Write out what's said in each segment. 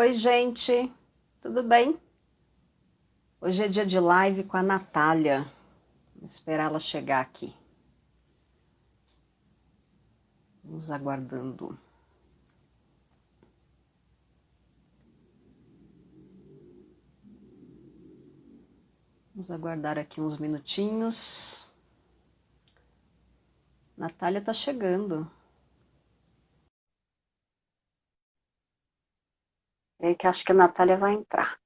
Oi, gente, tudo bem? Hoje é dia de live com a Natália. Vou esperar ela chegar aqui. Vamos aguardando. Vamos aguardar aqui uns minutinhos. Natália tá chegando. É que acho que a Natália vai entrar.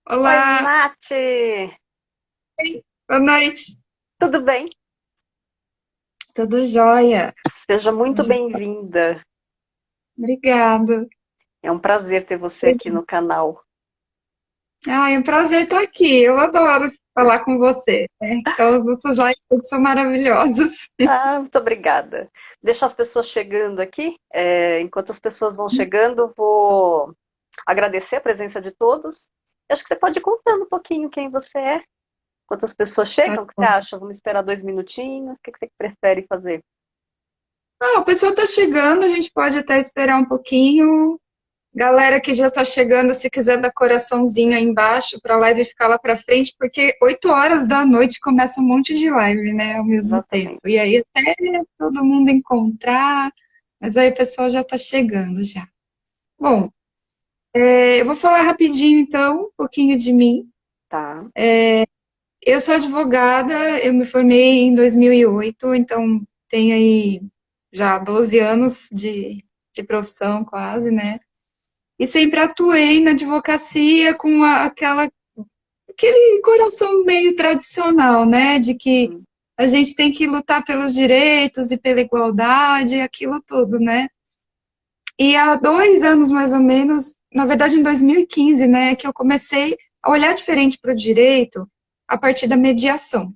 Oi, Olá, Nath! boa noite. Tudo bem? Tudo jóia? Seja muito bem-vinda. Obrigada. É um prazer ter você aqui no canal. É um prazer estar aqui. Eu adoro falar com você, né? Então, as nossas lives são maravilhosas. Ah, muito obrigada. Deixa as pessoas chegando aqui. Enquanto as pessoas vão chegando, vou agradecer a presença de todos. Eu acho que você pode ir contando um pouquinho quem você é. Quantas pessoas Tá chegam? O que você bom. acha? Vamos esperar 2 minutinhos? O que você prefere fazer? O pessoal está chegando, a gente pode até esperar um pouquinho. Galera que já está chegando, se quiser dar coraçãozinho aí embaixo para a live ficar lá para frente, porque 8 horas da noite começa um monte de live, né, ao mesmo tempo. E Exatamente. aí até todo mundo encontrar, mas aí o pessoal já está chegando já. Bom, eu vou falar rapidinho, então, um pouquinho de mim. Tá. Eu sou advogada, eu me formei em 2008, então tenho aí já 12 anos de profissão quase, né? E sempre atuei na advocacia com aquele coração meio tradicional, né? De que Uhum. a gente tem que lutar pelos direitos e pela igualdade, aquilo tudo, né? E há 2 anos, mais ou menos, na verdade em 2015, né, que eu comecei a olhar diferente para o direito a partir da mediação.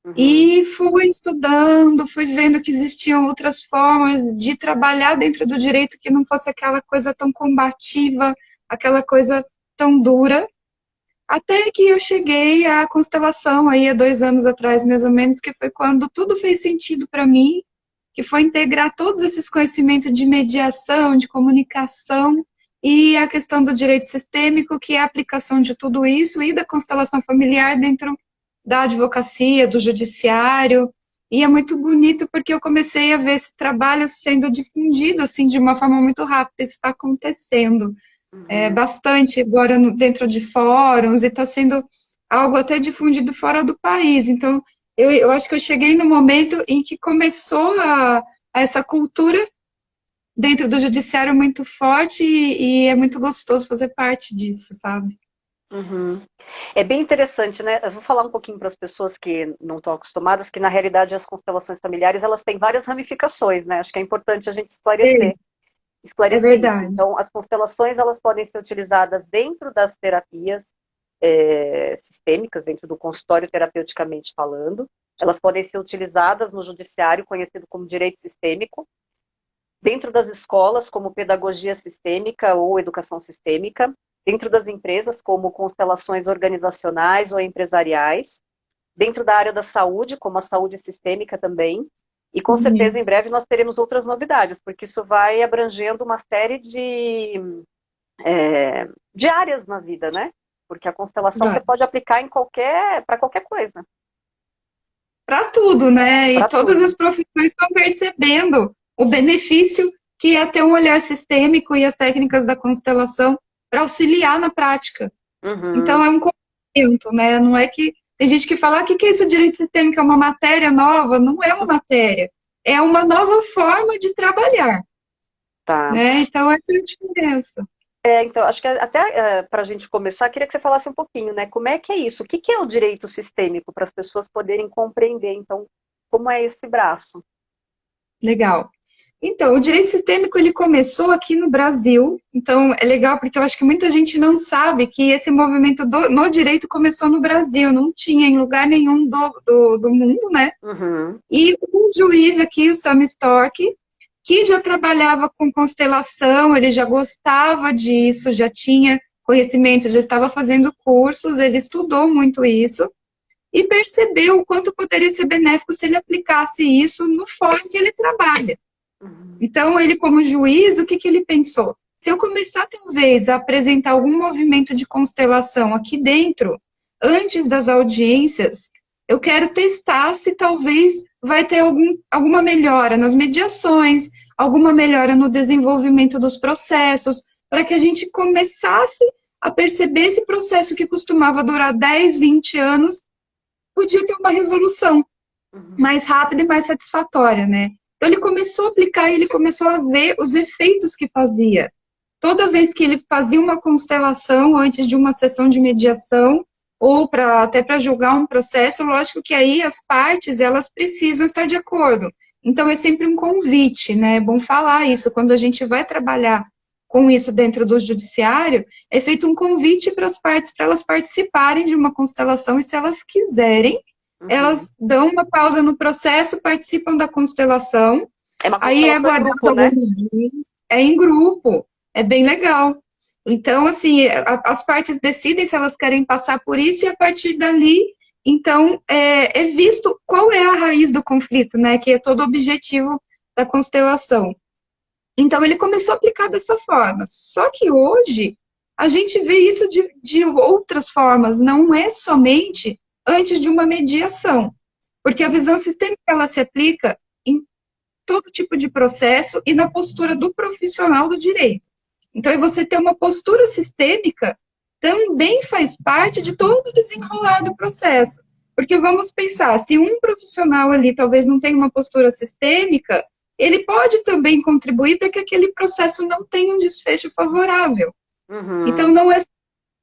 Uhum. E fui estudando, fui vendo que existiam outras formas de trabalhar dentro do direito que não fosse aquela coisa tão combativa, aquela coisa tão dura, até que eu cheguei à constelação aí há 2 anos atrás, mais ou menos, que foi quando tudo fez sentido para mim, que foi integrar todos esses conhecimentos de mediação, de comunicação e a questão do direito sistêmico, que é a aplicação de tudo isso e da constelação familiar dentro da advocacia, do judiciário. E é muito bonito porque eu comecei a ver esse trabalho sendo difundido assim de uma forma muito rápida, isso está acontecendo Uhum. bastante agora dentro de fóruns e está sendo algo até difundido fora do país. Então, eu acho que eu cheguei no momento em que começou a essa cultura dentro do judiciário muito forte e é muito gostoso fazer parte disso, sabe? Uhum. É bem interessante, né? Eu vou falar um pouquinho para as pessoas que não estão acostumadas, que na realidade as constelações familiares elas têm várias ramificações, né? Acho que é importante a gente É, é esclarecer isso. verdade. Então, as constelações elas podem ser utilizadas dentro das terapias sistêmicas, dentro do consultório terapeuticamente falando. Elas podem ser utilizadas no judiciário, conhecido como direito sistêmico, dentro das escolas, como pedagogia sistêmica ou educação sistêmica, dentro das empresas, como constelações organizacionais ou empresariais, dentro da área da saúde, como a saúde sistêmica também. E com certeza em Isso. breve nós teremos outras novidades, porque isso vai abrangendo uma série de áreas na vida, né? Porque a constelação você Vai. pode aplicar em para qualquer coisa, Para tudo, né? E para todas tudo. as profissões estão percebendo o benefício que é ter um olhar sistêmico e as técnicas da constelação para auxiliar na prática. Então, Uhum, é um complemento, né? Não é que. Tem gente que fala, o que é isso, direito sistêmico? É uma matéria nova? Não é uma matéria. É uma nova forma de trabalhar, tá. né? Então, essa é a diferença. Então, acho que até para a gente começar, queria que você falasse um pouquinho, né? Como é que é isso? O que é o direito sistêmico para as pessoas poderem compreender, então, como é esse braço? Legal. Então, o direito sistêmico ele começou aqui no Brasil. Então, é legal porque eu acho que muita gente não sabe que esse movimento no direito começou no Brasil, não tinha em lugar nenhum do mundo, né? Uhum, E um juiz aqui, o Sam Stork, que já trabalhava com constelação, ele já gostava disso, já tinha conhecimento, já estava fazendo cursos, ele estudou muito isso e percebeu o quanto poderia ser benéfico se ele aplicasse isso no fórum que ele trabalha. Então, ele, como juiz, o que ele pensou? Se eu começar, talvez, a apresentar algum movimento de constelação aqui dentro, antes das audiências, eu quero testar se talvez vai ter alguma melhora nas mediações, alguma melhora no desenvolvimento dos processos, para que a gente começasse a perceber esse processo que costumava durar 10, 20 anos, podia ter uma resolução mais rápida e mais satisfatória, né? Então, ele começou a aplicar e ele começou a ver os efeitos que fazia. Toda vez que ele fazia uma constelação antes de uma sessão de mediação, ou até para julgar um processo, lógico que aí as partes, elas precisam estar de acordo. Então, é sempre um convite, né? É bom falar isso. Quando a gente vai trabalhar com isso dentro do judiciário, é feito um convite para as partes, para elas participarem de uma constelação, e se elas quiserem, elas dão uma pausa no processo, participam da constelação, É uma aí é constelação em aguardado grupo, né? alguns dias, é em grupo, é bem legal. Então, assim, as partes decidem se elas querem passar por isso, e a partir dali, então, é visto qual é a raiz do conflito, né, que é todo o objetivo da constelação. Então, ele começou a aplicar dessa forma. Só que hoje, a gente vê isso de outras formas, não é somente antes de uma mediação. Porque a visão sistêmica, ela se aplica em todo tipo de processo e na postura do profissional do direito. Então, você ter uma postura sistêmica também faz parte de todo o desenrolar do processo. Porque vamos pensar, se um profissional ali talvez não tenha uma postura sistêmica, ele pode também contribuir para que aquele processo não tenha um desfecho favorável. Então, não é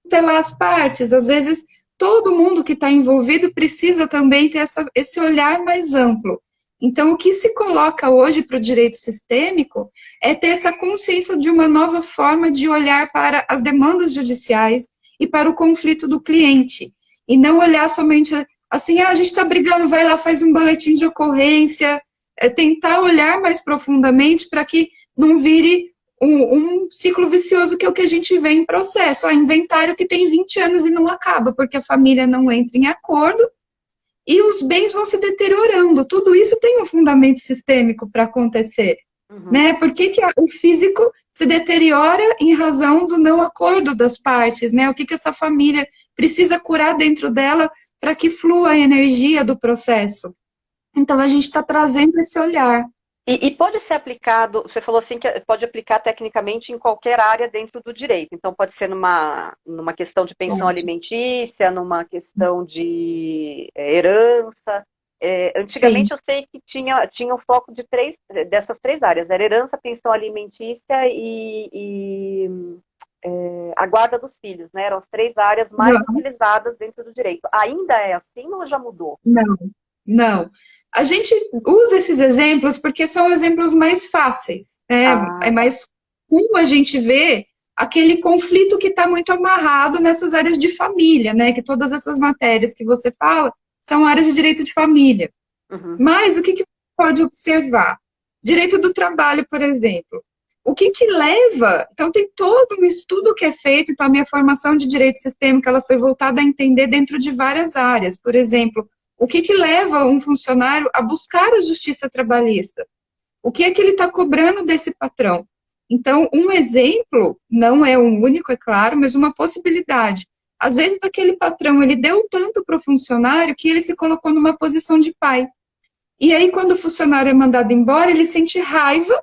estelar as partes, às vezes todo mundo que está envolvido precisa também ter esse olhar mais amplo. Então, o que se coloca hoje para o direito sistêmico é ter essa consciência de uma nova forma de olhar para as demandas judiciais e para o conflito do cliente. E não olhar somente assim, a gente está brigando, vai lá, faz um boletim de ocorrência, tentar olhar mais profundamente para que não vire um ciclo vicioso, que é o que a gente vê em processo. Inventário que tem 20 anos e não acaba, porque a família não entra em acordo e os bens vão se deteriorando. Tudo isso tem um fundamento sistêmico para acontecer. Né? Por que o físico se deteriora em razão do não acordo das partes? Né? O que essa família precisa curar dentro dela para que flua a energia do processo? Então, a gente está trazendo esse olhar. E pode ser aplicado, você falou assim que pode aplicar tecnicamente em qualquer área dentro do direito. Então, pode ser numa questão de pensão alimentícia, numa questão de herança. Antigamente, sim, eu sei que tinha o foco dessas três áreas. Era herança, pensão alimentícia e a guarda dos filhos, né? Eram as três áreas mais utilizadas dentro do direito. Ainda é assim ou já mudou? Não. A gente usa esses exemplos porque são exemplos mais fáceis, né? É mais comum a gente ver aquele conflito que está muito amarrado nessas áreas de família, né? Que todas essas matérias que você fala são áreas de direito de família. Mas o que você pode observar? Direito do trabalho, por exemplo. O que leva... Então, tem todo um estudo que é feito. Então, a minha formação de direito sistêmico, ela foi voltada a entender dentro de várias áreas. Por exemplo, o que leva um funcionário a buscar a justiça trabalhista? O que é que ele está cobrando desse patrão? Então, um exemplo, não é um único, é claro, mas uma possibilidade. Às vezes, aquele patrão, ele deu tanto para o funcionário que ele se colocou numa posição de pai. E aí, quando o funcionário é mandado embora, ele sente raiva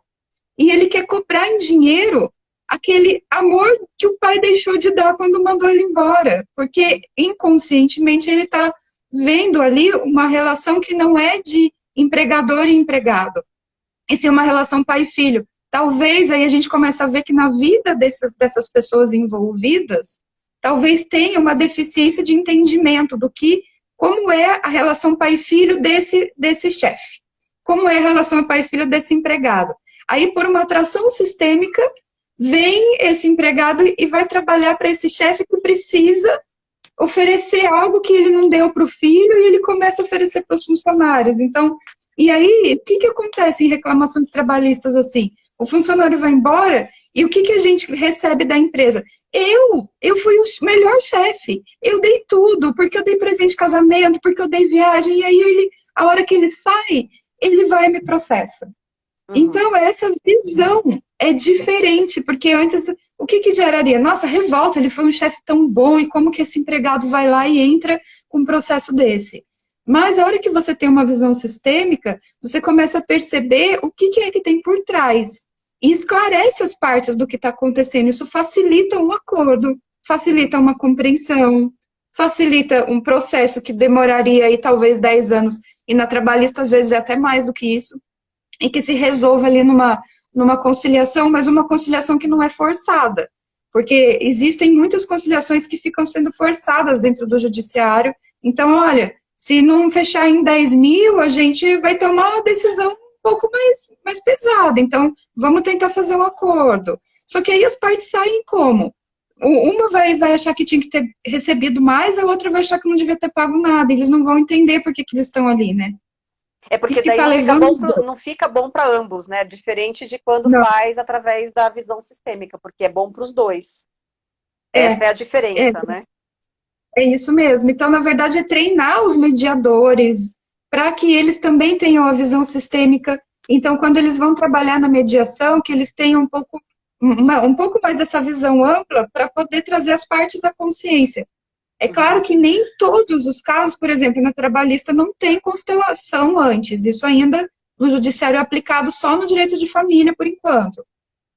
e ele quer cobrar em dinheiro aquele amor que o pai deixou de dar quando mandou ele embora. Porque, inconscientemente, ele está vendo ali uma relação que não é de empregador e empregado, e sim uma relação pai e filho. Talvez aí a gente comece a ver que na vida dessas pessoas envolvidas, talvez tenha uma deficiência de entendimento como é a relação pai e filho desse chefe, como é a relação pai e filho desse empregado. Aí, por uma atração sistêmica, vem esse empregado e vai trabalhar para esse chefe que precisa oferecer algo que ele não deu para o filho e ele começa a oferecer para os funcionários. Então, e aí, o que acontece em reclamações trabalhistas assim? O funcionário vai embora e o que a gente recebe da empresa? Eu fui o melhor chefe, eu dei tudo, porque eu dei para vem de casamento, porque eu dei viagem, e aí ele, a hora que ele sai, ele vai e me processa. Uhum. Então, essa visão é diferente, porque antes, o que que geraria? Nossa, revolta, ele foi um chefe tão bom, e como que esse empregado vai lá e entra com um processo desse? Mas a hora que você tem uma visão sistêmica, você começa a perceber o que que é que tem por trás. E esclarece as partes do que está acontecendo. Isso facilita um acordo, facilita uma compreensão, facilita um processo que demoraria aí talvez 10 anos, e na trabalhista às vezes é até mais do que isso, e que se resolva ali numa conciliação, mas uma conciliação que não é forçada, porque existem muitas conciliações que ficam sendo forçadas dentro do judiciário. Então, olha, se não fechar em 10 mil, a gente vai ter uma decisão um pouco mais pesada, então vamos tentar fazer um acordo. Só que aí as partes saem como? Uma vai achar que tinha que ter recebido mais, a outra vai achar que não devia ter pago nada, eles não vão entender por que que eles estão ali, né? É E porque daí fica levando os dois. não fica bom para ambos, né? Diferente de quando Não, faz através da visão sistêmica, porque é bom para os dois. Essa é, é a é, diferença, né? é isso mesmo. Então, na verdade, é treinar os mediadores para que eles também tenham a visão sistêmica. Então, quando eles vão trabalhar na mediação, que eles tenham um pouco mais dessa visão ampla para poder trazer as partes da consciência. É claro Uhum. que nem todos os casos, por exemplo, na trabalhista não tem constelação antes. Isso ainda no judiciário é aplicado só no direito de família, por enquanto.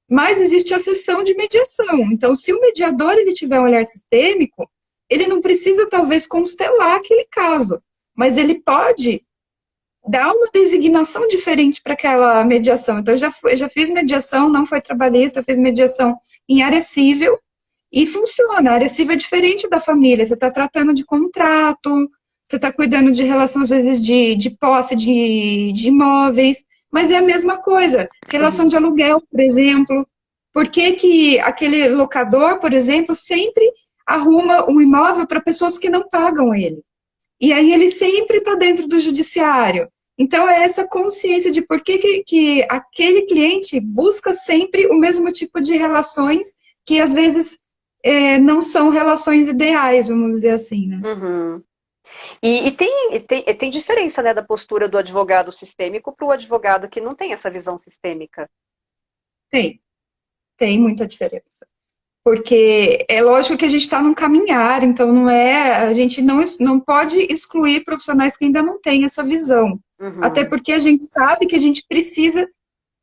Mas existe a sessão de mediação. Então, se o mediador ele tiver um olhar sistêmico, ele não precisa talvez constelar aquele caso, mas ele pode dar uma designação diferente para aquela mediação. Então, eu já fiz mediação, não foi trabalhista, eu fiz mediação em área civil e funciona. A área civil é diferente da família. Você está tratando de contrato, você está cuidando de relação, às vezes, de posse de imóveis, mas é a mesma coisa. Relação Uhum. de aluguel, por exemplo. Por que que aquele locador, por exemplo, sempre arruma um imóvel para pessoas que não pagam ele? E aí ele sempre está dentro do judiciário. Então, é essa consciência de por que aquele cliente busca sempre o mesmo tipo de relações que, às vezes, não são relações ideais, vamos dizer assim, né? Uhum. Tem diferença, né, da postura do advogado sistêmico para o advogado que não tem essa visão sistêmica. Tem, tem muita diferença. Porque é lógico que a gente está num caminhar, então a gente não pode excluir profissionais que ainda não têm essa visão. Até Uhum. porque a gente sabe que a gente precisa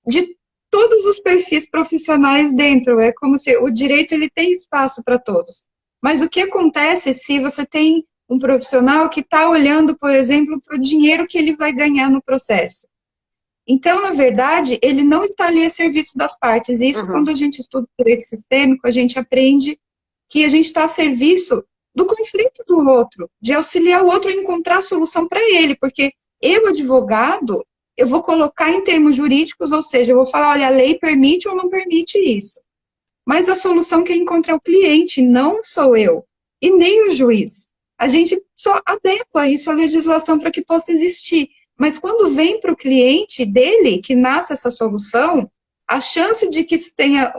de todos os perfis profissionais dentro. É como se o direito ele tem espaço para todos. Mas o que acontece se você tem um profissional que está olhando, por exemplo, para o dinheiro que ele vai ganhar no processo? Então, na verdade, ele não está ali a serviço das partes. E isso, Uhum. quando a gente estuda direito sistêmico, a gente aprende que a gente está a serviço do conflito do outro, de auxiliar o outro a encontrar a solução para ele, porque eu, advogado, eu vou colocar em termos jurídicos, ou seja, eu vou falar, olha, a lei permite ou não permite isso. Mas a solução quem encontra é o cliente, não sou eu, e nem o juiz. A gente só adequa isso à legislação para que possa existir. Mas quando vem para o cliente dele, que nasce essa solução, a chance de que isso tenha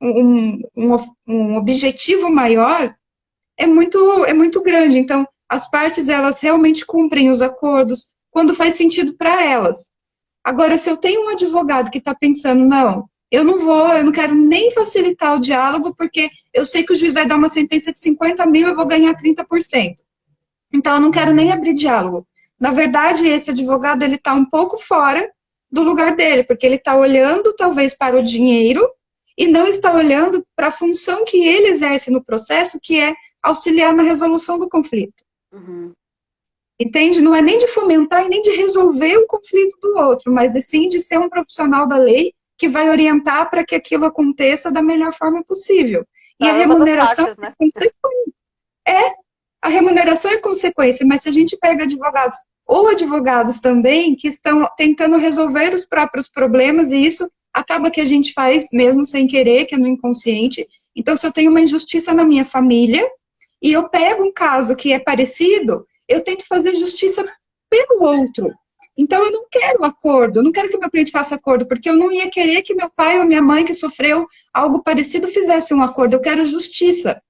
um objetivo maior é muito grande. Então, as partes, elas realmente cumprem os acordos quando faz sentido para elas. Agora, se eu tenho um advogado que está pensando, não, eu não quero nem facilitar o diálogo, porque eu sei que o juiz vai dar uma sentença de 50 mil, eu vou ganhar 30%. Então, eu não quero nem abrir diálogo. Na verdade, esse advogado, ele está um pouco fora do lugar dele, porque ele está olhando, talvez, para o dinheiro e não está olhando para a função que ele exerce no processo, que é auxiliar na resolução do conflito. Uhum. Entende? Não é nem de fomentar e nem de resolver o conflito do outro, mas sim de ser um profissional da lei que vai orientar para que aquilo aconteça da melhor forma possível. E a Para ambas as remuneração partes, né? é consequência. A remuneração é consequência, mas se a gente pega advogados ou advogados também que estão tentando resolver os próprios problemas, e isso acaba que a gente faz mesmo sem querer, que é no inconsciente. Então, se eu tenho uma injustiça na minha família e eu pego um caso que é parecido, eu tento fazer justiça pelo outro. Então, eu não quero acordo, eu não quero que meu cliente faça acordo, porque eu não ia querer que meu pai ou minha mãe, que sofreu algo parecido, fizesse um acordo. Eu quero justiça.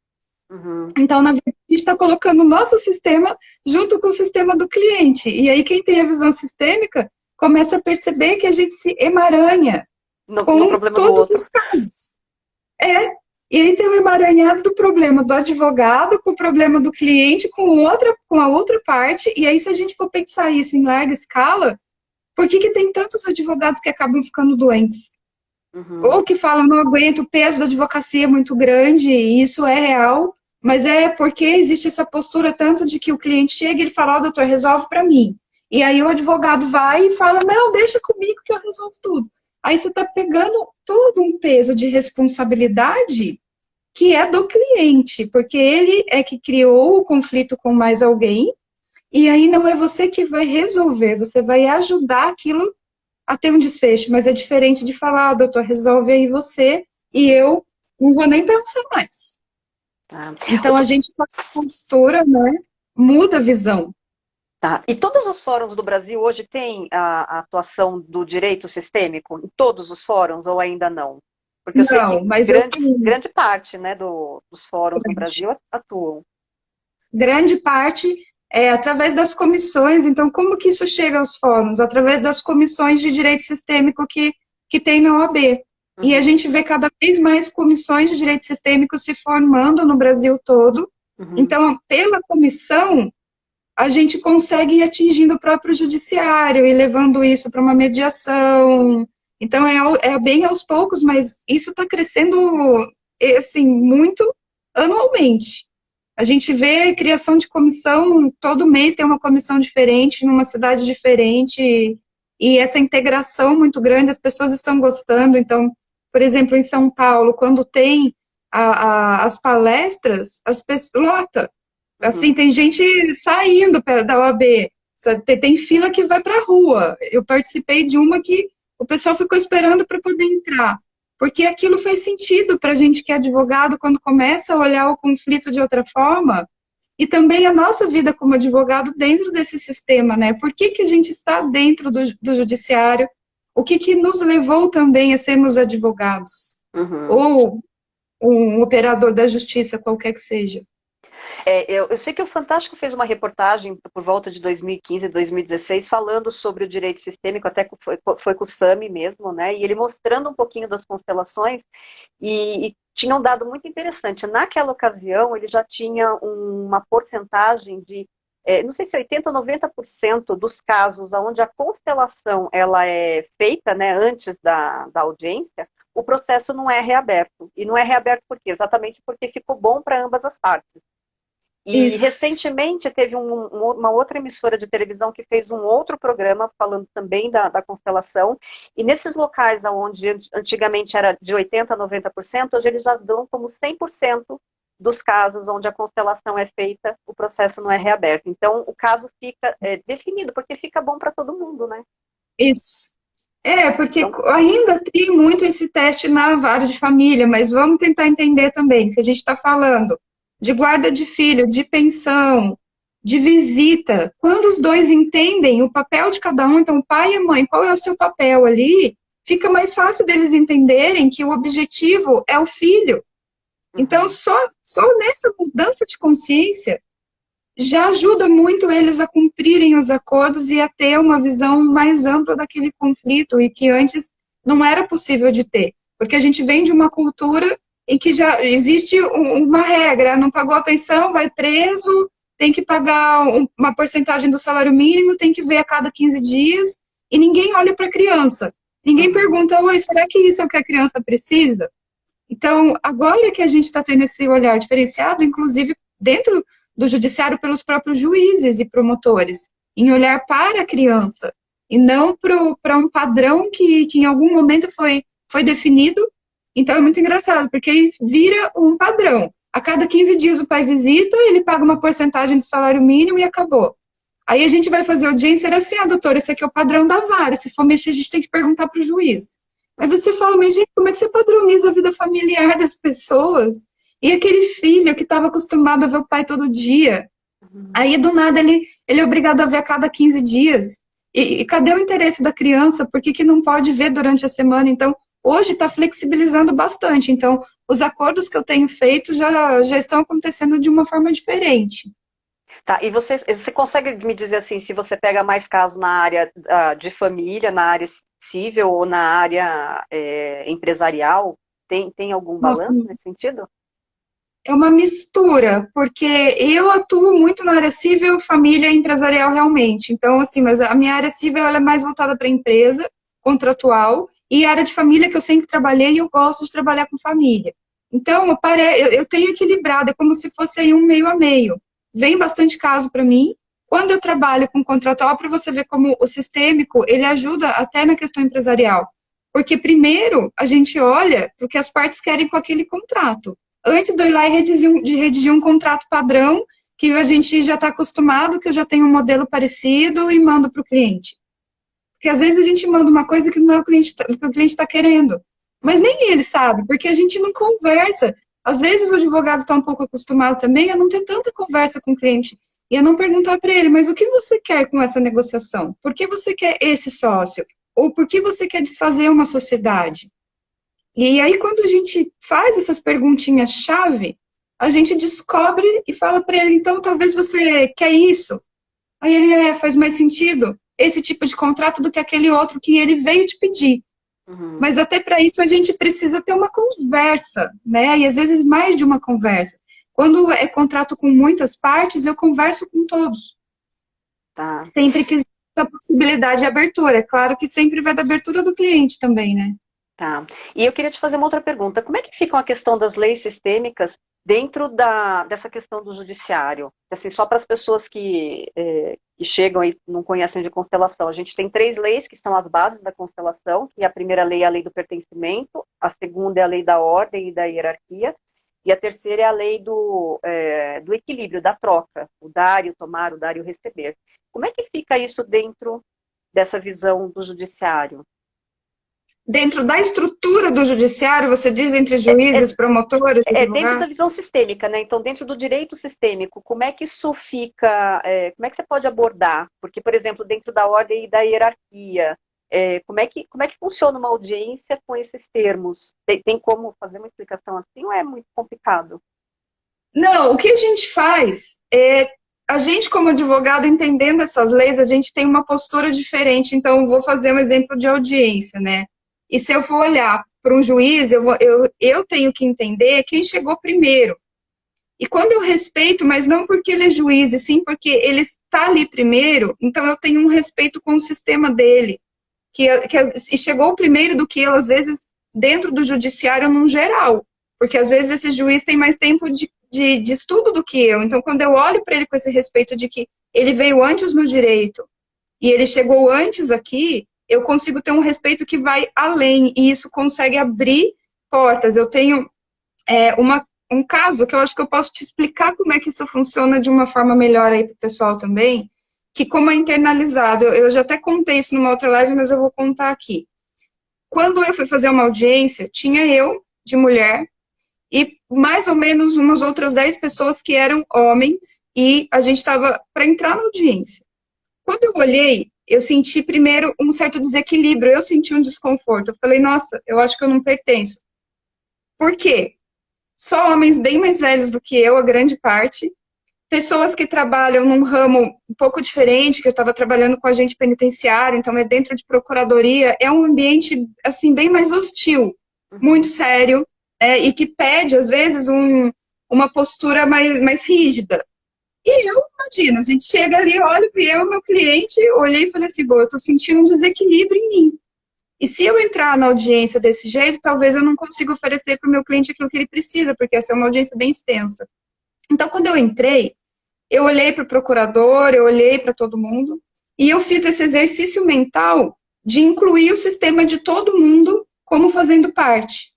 Uhum. Então, na verdade, a gente está colocando o nosso sistema junto com o sistema do cliente. E aí, quem tem a visão sistêmica começa a perceber que a gente se emaranha No com problema do todos outro. os casos. É. E aí tem o emaranhado do problema do advogado, com o problema do cliente, com a outra parte. E aí, se a gente for pensar isso em larga escala, por que tem tantos advogados que acabam ficando doentes? Uhum. Ou que falam, não aguento, o peso da advocacia é muito grande, e isso é real, mas é porque existe essa postura tanto de que o cliente chega e ele fala, ó, doutor, resolve para mim. E aí o advogado vai e fala, não, deixa comigo que eu resolvo tudo. Aí você está pegando todo um peso de responsabilidade que é do cliente, porque ele é que criou o conflito com mais alguém, e aí não é você que vai resolver, você vai ajudar aquilo a ter um desfecho, mas é diferente de falar, doutor, resolve aí você, e eu não vou nem pensar mais. Tá. Então a gente com essa postura, né, muda a visão. Tá. E todos os fóruns do Brasil hoje têm a atuação do direito sistêmico? Em todos os fóruns ou ainda não? Porque eu sei que Não, mas grande, assim, grande parte, né, dos fóruns no Brasil atuam. grande parte é através das comissões. Então, como que isso chega aos fóruns? Através das comissões de direito sistêmico que tem na OAB. E a Uhum, gente vê cada vez mais comissões de direito sistêmico se formando no Brasil todo. uhum, Então, pela comissão, a gente consegue ir atingindo o próprio judiciário e levando isso para uma mediação. Então, é bem aos poucos, mas isso está crescendo, assim, muito anualmente. A gente vê criação de comissão, todo mês tem uma comissão diferente, numa cidade diferente, e essa integração muito grande, as pessoas estão gostando. Então, por exemplo, em São Paulo, quando tem as palestras, as pessoas lota. Assim, uhum, tem gente saindo da OAB, tem fila que vai para a rua. Eu participei de uma que o pessoal ficou esperando para poder entrar, porque aquilo faz sentido para a gente que é advogado, quando começa a olhar o conflito de outra forma, e também a nossa vida como advogado dentro desse sistema, né? Por que a gente está dentro do judiciário? O que nos levou também a sermos advogados? uhum. Ou um operador da justiça, qualquer que seja. Eu sei que o Fantástico fez uma reportagem por volta de 2015, 2016, falando sobre o direito sistêmico, até que foi com o Sami mesmo, né? E ele mostrando um pouquinho das constelações, e tinha um dado muito interessante. Naquela ocasião, ele já tinha uma porcentagem de, não sei se 80% ou 90% dos casos onde a constelação ela é feita, né, antes da audiência, o processo não é reaberto. E não é reaberto por quê? Exatamente porque ficou bom para ambas as partes. E Isso. recentemente teve uma outra emissora de televisão que fez um outro programa falando também da constelação. E nesses locais onde antigamente era de 80% a 90%, hoje eles já dão como 100% dos casos onde a constelação é feita, o processo não é reaberto. Então o caso fica definido, porque fica bom para todo mundo, né? Isso. É, porque Então, ainda tem muito esse teste na vara de família, mas vamos tentar entender também, se a gente está falando de guarda de filho, de pensão, de visita, quando os dois entendem o papel de cada um, então o pai e a mãe, qual é o seu papel ali, fica mais fácil deles entenderem que o objetivo é o filho. Então, uhum, só nessa mudança de consciência, já ajuda muito eles a cumprirem os acordos e a ter uma visão mais ampla daquele conflito e que antes não era possível de ter. Porque a gente vem de uma cultura em que já existe uma regra, não pagou a pensão, vai preso, tem que pagar uma porcentagem do salário mínimo, tem que ver a cada 15 dias, e ninguém olha para a criança. Ninguém uhum, pergunta, oi, será que isso é o que a criança precisa? Então, agora que a gente está tendo esse olhar diferenciado, inclusive dentro do judiciário pelos próprios juízes e promotores, em olhar para a criança e não para um padrão que em algum momento foi definido. Então, é muito engraçado, porque aí vira um padrão. A cada 15 dias o pai visita, ele paga uma porcentagem do salário mínimo e acabou. Aí a gente vai fazer audiência, era assim, doutora, esse aqui é o padrão da vara, se for mexer, a gente tem que perguntar para o juiz. Aí você fala, mas gente, como é que você padroniza a vida familiar das pessoas? E aquele filho que estava acostumado a ver o pai todo dia, uhum. aí do nada ele é obrigado a ver a cada 15 dias. E cadê o interesse da criança? Por que não pode ver durante a semana? Então, hoje está flexibilizando bastante. Então, os acordos que eu tenho feito já estão acontecendo de uma forma diferente. Tá, e você consegue me dizer assim, se você pega mais caso na área de família, na área civil ou na área empresarial, tem algum Nossa, balanço nesse sentido? é uma mistura, porque eu atuo muito na área civil, família e empresarial realmente. Então, assim, mas a minha área civil ela é mais voltada para empresa, contratual, e a área de família que eu sempre trabalhei e eu gosto de trabalhar com família. Então, eu tenho equilibrado, é como se fosse aí um meio a meio. Vem bastante caso para mim. Quando eu trabalho com contratual, para você ver como o sistêmico, ele ajuda até na questão empresarial. Porque primeiro a gente olha para o que as partes querem com aquele contrato antes de eu ir lá e redigir um contrato padrão que a gente já está acostumado, que eu já tenho um modelo parecido e mando para o cliente. Porque às vezes a gente manda uma coisa que não é o que o cliente está querendo. Mas nem ele sabe, porque a gente não conversa. Às vezes o advogado está um pouco acostumado também a não ter tanta conversa com o cliente e a não perguntar para ele, mas o que você quer com essa negociação? Por que você quer esse sócio? Ou por que você quer desfazer uma sociedade? E aí, quando a gente faz essas perguntinhas-chave, a gente descobre e fala para ele, então, talvez você quer isso. Aí ele faz mais sentido esse tipo de contrato do que aquele outro que ele veio te pedir. Uhum. Mas até para isso a gente precisa ter uma conversa, né? E às vezes mais de uma conversa. Quando é contrato com muitas partes, eu converso com todos. Tá. Sempre que existe essa possibilidade de abertura. É claro que sempre vai da abertura do cliente também, né? Tá. E eu queria te fazer uma outra pergunta. Como é que fica a questão das leis sistêmicas dentro dessa questão do judiciário? Assim, só para as pessoas que chegam e não conhecem de constelação. A gente tem 3 leis que são as bases da constelação, que a primeira lei é a lei do pertencimento, a segunda é a lei da ordem e da hierarquia, e a terceira é a lei do equilíbrio, da troca, o dar e o tomar, o dar e o receber. Como é que fica isso dentro dessa visão do judiciário? Dentro da estrutura do judiciário, você diz entre juízes, promotores, Dentro da advogados? visão sistêmica, né? Então, dentro do direito sistêmico, como é que isso fica? Como é que você pode abordar? Porque, por exemplo, dentro da ordem e da hierarquia, como é que funciona uma audiência com esses termos? Tem como fazer uma explicação assim ou é muito complicado? Não, o que a gente faz é, a gente como advogado, entendendo essas leis, a gente tem uma postura diferente. Então, vou fazer um exemplo de audiência, né? E se eu for olhar para um juiz, eu tenho que entender quem chegou primeiro. E quando eu respeito, mas não porque ele é juiz, e sim porque ele está ali primeiro, então eu tenho um respeito com o sistema dele, e chegou primeiro do que eu, às vezes, dentro do judiciário no geral. Porque às vezes esse juiz tem mais tempo de estudo do que eu. Então, quando eu olho para ele com esse respeito de que ele veio antes no direito e ele chegou antes aqui, eu consigo ter um respeito que vai além, e isso consegue abrir portas. Eu tenho um caso que eu acho que eu posso te explicar como é que isso funciona de uma forma melhor aí para o pessoal também, que como é internalizado, eu já até contei isso numa outra live, mas eu vou contar aqui. Quando eu fui fazer uma audiência, tinha eu, de mulher, e mais ou menos umas outras 10 pessoas que eram homens, e a gente estava para entrar na audiência. Quando eu olhei, eu senti primeiro um certo desequilíbrio, eu senti um desconforto. Eu falei, nossa, eu acho que eu não pertenço. Por quê? Só homens bem mais velhos do que eu, a grande parte. Pessoas que trabalham num ramo um pouco diferente, que eu estava trabalhando com agente penitenciário, então é dentro de procuradoria, é um ambiente, assim, bem mais hostil, muito Uhum. sério, e que pede, às vezes, uma postura mais rígida. E eu, imagina, a gente chega ali, olha para eu, meu cliente, olhei e falei assim, bom, eu estou sentindo um desequilíbrio em mim. E se eu entrar na audiência desse jeito, talvez eu não consiga oferecer para o meu cliente aquilo que ele precisa, porque essa é uma audiência bem extensa. Então, quando eu entrei, eu olhei para o procurador, eu olhei para todo mundo, e eu fiz esse exercício mental de incluir o sistema de todo mundo como fazendo parte.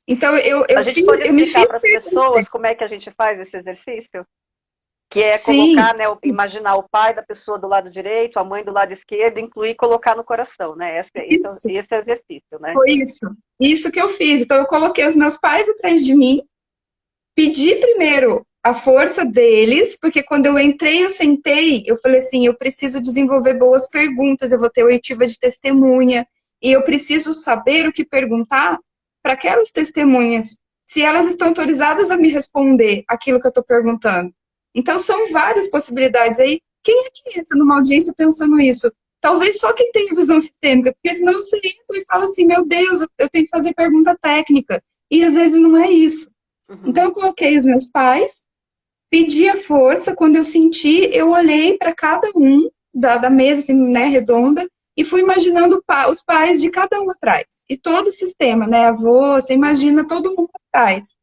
Então, A gente pode eu me explicar fiz para as perceber. pessoas como é que a gente faz esse exercício? Que é Sim, colocar, né, imaginar o pai da pessoa do lado direito, a mãe do lado esquerdo, incluir e colocar no coração, né? isso, Esse é o exercício, né? foi isso. Isso que eu fiz. Então, eu coloquei os meus pais atrás de mim, pedi primeiro a força deles, porque quando eu entrei, eu sentei, eu falei assim, eu preciso desenvolver boas perguntas, eu vou ter oitiva de testemunha, e eu preciso saber o que perguntar para aquelas testemunhas se elas estão autorizadas a me responder aquilo que eu estou perguntando. Então, são várias possibilidades aí. Quem é que entra numa audiência pensando isso? Talvez só quem tem visão sistêmica, porque senão você entra e fala assim, meu Deus, eu tenho que fazer pergunta técnica. E às vezes não é isso. Então, eu coloquei os meus pais, pedi a força, quando eu senti, eu olhei para cada um da mesa, assim, né, redonda, e fui imaginando os pais de cada um atrás. E todo o sistema, né, avô, você imagina todo mundo atrás.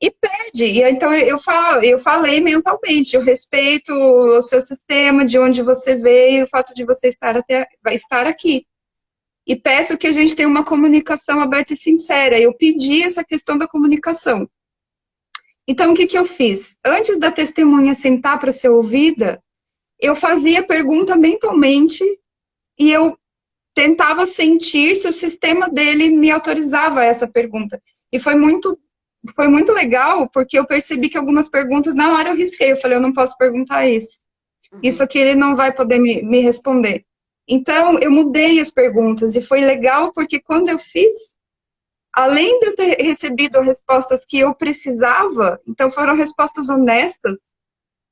E pede. E então eu falei mentalmente, eu respeito o seu sistema, de onde você veio, o fato de você vai estar aqui. E peço que a gente tenha uma comunicação aberta e sincera. Eu pedi essa questão da comunicação. Então, o que eu fiz? Antes da testemunha sentar para ser ouvida, eu fazia a pergunta mentalmente e eu tentava sentir se o sistema dele me autorizava a essa pergunta. E foi muito legal, porque eu percebi que algumas perguntas, na hora eu risquei, eu falei, eu não posso perguntar isso. Isso aqui ele não vai poder me responder. Então, eu mudei as perguntas, e foi legal, porque quando eu fiz, além de eu ter recebido as respostas que eu precisava, então foram respostas honestas,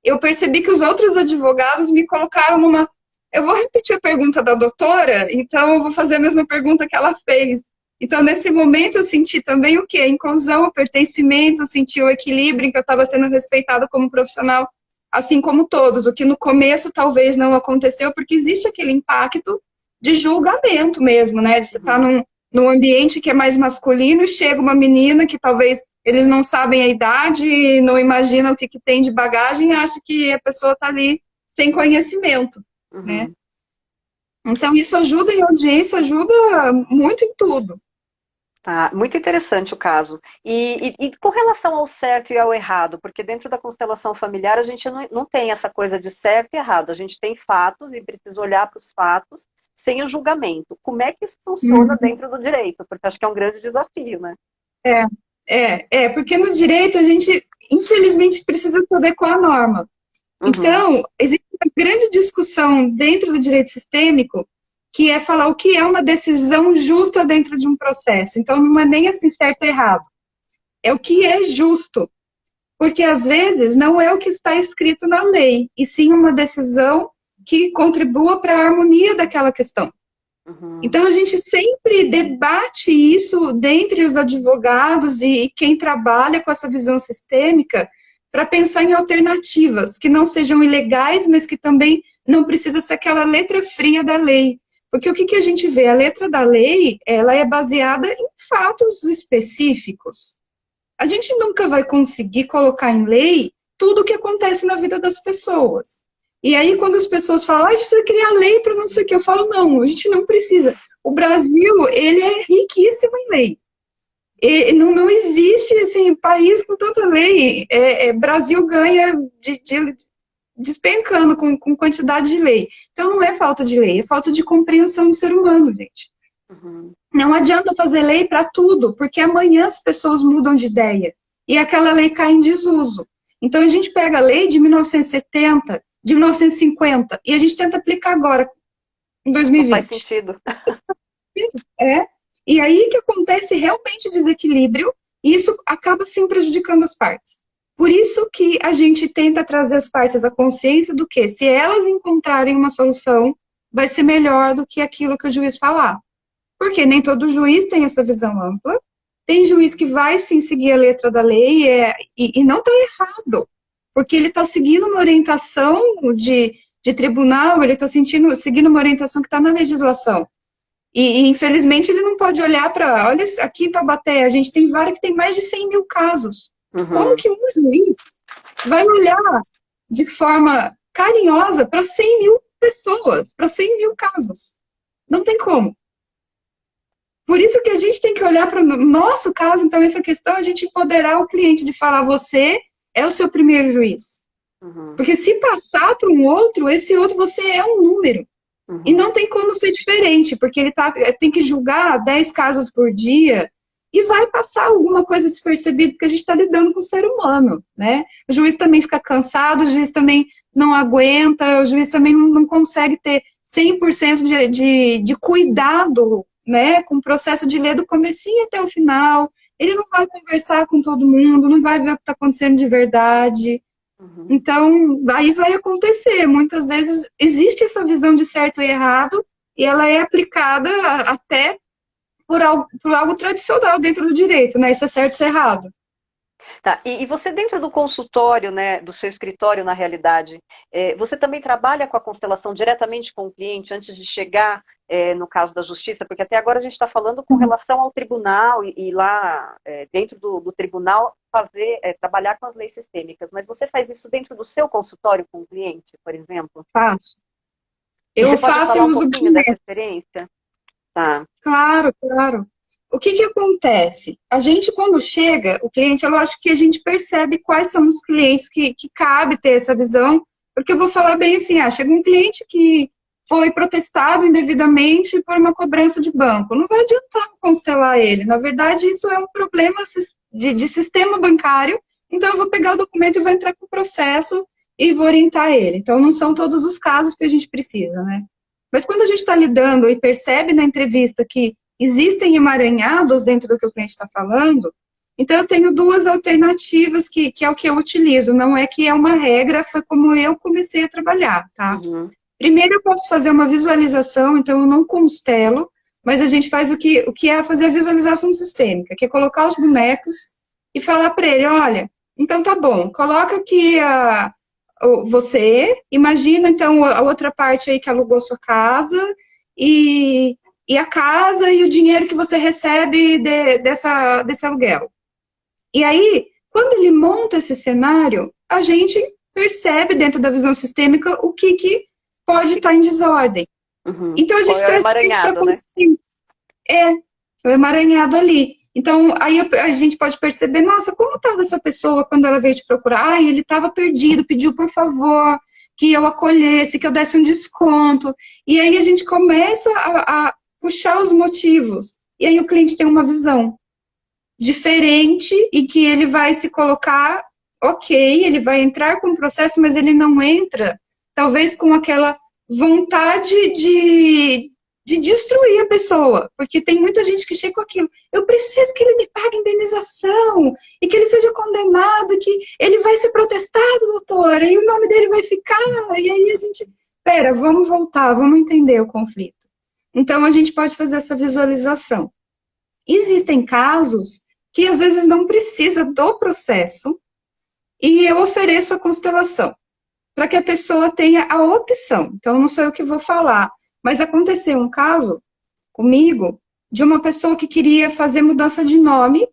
eu percebi que os outros advogados me colocaram numa... Eu vou repetir a pergunta da doutora, então eu vou fazer a mesma pergunta que ela fez. Então, nesse momento, eu senti também o quê? A inclusão, o pertencimento, eu senti o equilíbrio em que eu estava sendo respeitada como profissional, assim como todos. O que no começo talvez não aconteceu, porque existe aquele impacto de julgamento mesmo, né? De você estar num ambiente que é mais masculino e chega uma menina que talvez eles não sabem a idade, não imaginam o que tem de bagagem e acham que a pessoa está ali sem conhecimento, né? Então, isso ajuda em audiência, ajuda muito em tudo. Ah, muito interessante o caso. E com relação ao certo e ao errado, porque dentro da constelação familiar a gente não tem essa coisa de certo e errado, a gente tem fatos e precisa olhar para os fatos sem o julgamento. Como é que isso funciona dentro do direito? Porque acho que é um grande desafio, né? Porque no direito a gente, infelizmente, precisa se adequar à norma. Então, existe uma grande discussão dentro do direito sistêmico que é falar o que é uma decisão justa dentro de um processo. Então, não é nem assim certo ou errado. É o que é justo. Porque, às vezes, não é o que está escrito na lei, e sim uma decisão que contribua para a harmonia daquela questão. Então, a gente sempre debate isso dentre os advogados e quem trabalha com essa visão sistêmica para pensar em alternativas que não sejam ilegais, mas que também não precisa ser aquela letra fria da lei. Porque o que a gente vê? A letra da lei, ela é baseada em fatos específicos. A gente nunca vai conseguir colocar em lei tudo o que acontece na vida das pessoas. E aí, quando as pessoas falam, a gente precisa criar lei para não sei o que, eu falo, não, a gente não precisa. O Brasil, ele é riquíssimo em lei. E não existe, assim, país com tanta lei. Brasil ganha despencando com quantidade de lei. Então, não é falta de lei, é falta de compreensão do ser humano, gente. Não adianta fazer lei para tudo, porque amanhã as pessoas mudam de ideia e aquela lei cai em desuso. Então, a gente pega a lei de 1970, de 1950, e a gente tenta aplicar agora, em 2020. Não faz sentido. E aí que acontece realmente desequilíbrio, e isso acaba, sim, prejudicando as partes. Por isso que a gente tenta trazer as partes à consciência do que, se elas encontrarem uma solução, vai ser melhor do que aquilo que o juiz falar. Porque nem todo juiz tem essa visão ampla. Tem juiz que vai, sim, seguir a letra da lei e não está errado. Porque ele está seguindo uma orientação de tribunal, ele está seguindo uma orientação que está na legislação. E, infelizmente, ele não pode olhar para... Olha, aqui em Taubaté, a gente tem vara que tem mais de 100 mil casos. Como que um juiz vai olhar de forma carinhosa para 100 mil pessoas, para 100 mil casos? Não tem como. Por isso que a gente tem que olhar para o nosso caso, então, essa questão, a gente empoderar o cliente de falar, você é o seu primeiro juiz. Porque se passar para um outro, esse outro, você é um número. E não tem como ser diferente, porque ele tem que julgar 10 casos por dia e vai passar alguma coisa despercebida, porque a gente está lidando com o ser humano, né? O juiz também fica cansado, o juiz também não aguenta, o juiz também não consegue ter 100% de cuidado, né, com o processo de ler do comecinho até o final. ele não vai conversar com todo mundo, não vai ver o que está acontecendo de verdade. Uhum. Então, aí vai acontecer. Muitas vezes existe essa visão de certo e errado, e ela é aplicada até por algo tradicional dentro do direito, né? Isso é certo, isso é errado. Tá. E você dentro do consultório, né, do seu escritório, na realidade, você também trabalha com a constelação diretamente com o cliente antes de chegar, no caso da justiça? Porque até agora a gente está falando com relação ao tribunal e lá dentro do tribunal fazer, trabalhar com as leis sistêmicas. Mas você faz isso dentro do seu consultório com o cliente, por exemplo? Faço. E Eu você pode faço e falar um uso pouquinho dessa bonecos. experiência? Tá. Claro, claro. O que que acontece? A gente, quando chega, o cliente, eu acho que a gente percebe quais são os clientes que cabe ter essa visão, porque eu vou falar bem assim, chega um cliente que foi protestado indevidamente por uma cobrança de banco. Não vai adiantar constelar ele. Na verdade, isso é um problema de sistema bancário, então eu vou pegar o documento e vou entrar com o processo e vou orientar ele. Então, não são todos os casos que a gente precisa, né? Mas quando a gente está lidando e percebe na entrevista que existem emaranhados dentro do que o cliente está falando, então eu tenho duas alternativas que é o que eu utilizo. Não é que é uma regra, foi como eu comecei a trabalhar, tá? Uhum. Primeiro eu posso fazer uma visualização, então eu não constelo, mas a gente faz o que é fazer a visualização sistêmica, que é colocar os bonecos e falar para ele, olha, então tá bom, coloca aqui você, imagina então a outra parte aí que alugou sua casa e, e a casa e o dinheiro que você recebe desse aluguel. E aí, quando ele monta esse cenário, a gente percebe dentro da visão sistêmica o que pode estar em desordem. Uhum. Então a Qual gente é o traz o cliente para emaranhado, né? consciência. É, o emaranhado ali. Então, aí a gente pode perceber, nossa, como estava essa pessoa quando ela veio te procurar? Ai, ele estava perdido, pediu por favor que eu acolhesse, que eu desse um desconto. E aí a gente começa a puxar os motivos. E aí o cliente tem uma visão diferente e que ele vai se colocar, ok, ele vai entrar com o processo, mas ele não entra, talvez com aquela vontade de destruir a pessoa, porque tem muita gente que chega com aquilo, eu preciso que ele me pague indenização, e que ele seja condenado, e que ele vai ser protestado, doutora, e o nome dele vai ficar, e aí a gente, pera, vamos voltar, vamos entender o conflito. Então a gente pode fazer essa visualização. Existem casos que às vezes não precisa do processo e eu ofereço a constelação para que a pessoa tenha a opção. Então, não sou eu que vou falar, mas aconteceu um caso comigo de uma pessoa que queria fazer mudança de nome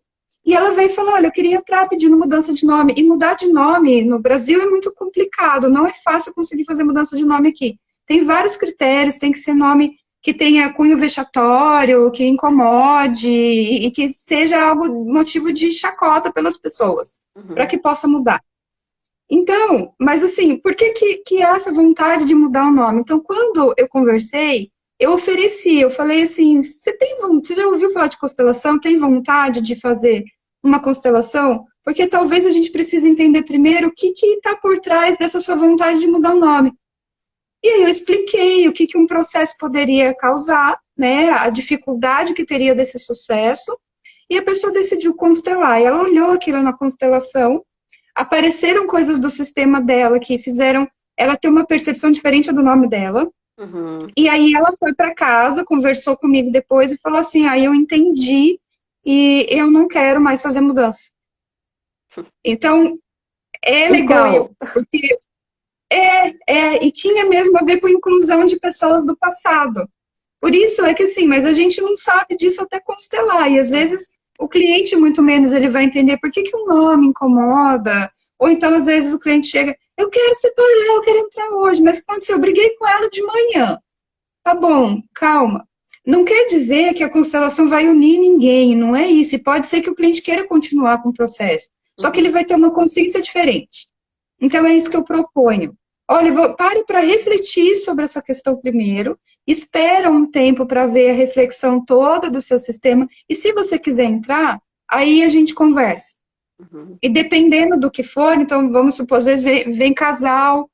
e ela veio e falou, olha, eu queria entrar pedindo mudança de nome. E mudar de nome no Brasil é muito complicado, não é fácil conseguir fazer mudança de nome aqui. Tem vários critérios, tem que ser nome que tenha cunho vexatório, que incomode e que seja algo motivo de chacota pelas pessoas, para Uhum. que possa mudar. Então, mas assim, por que há essa vontade de mudar o nome? Então, quando eu conversei, eu ofereci, eu falei assim, você já ouviu falar de constelação? Tem vontade de fazer uma constelação? Porque talvez a gente precise entender primeiro o que está por trás dessa sua vontade de mudar o nome. E aí eu expliquei o que um processo poderia causar, né, a dificuldade que teria desse sucesso, e a pessoa decidiu constelar. E ela olhou aquilo na constelação, apareceram coisas do sistema dela que fizeram ela ter uma percepção diferente do nome dela. Uhum. E aí ela foi para casa, conversou comigo depois e falou assim, aí eu entendi e eu não quero mais fazer mudança. Então, é Incluiu. legal, porque e tinha mesmo a ver com inclusão de pessoas do passado. Por isso é que assim, mas a gente não sabe disso até constelar, e às vezes o cliente, muito menos, ele vai entender por que um nome incomoda, ou então às vezes o cliente chega, eu quero separar, eu quero entrar hoje, mas quando eu briguei com ela de manhã, tá bom, calma. Não quer dizer que a constelação vai unir ninguém, não é isso, e pode ser que o cliente queira continuar com o processo, só que ele Uhum. vai ter uma consciência diferente. Então é isso que eu proponho. Olha, pare para refletir sobre essa questão primeiro, espera um tempo para ver a reflexão toda do seu sistema, e se você quiser entrar, aí a gente conversa. Uhum. E dependendo do que for, então vamos supor, às vezes vem casal,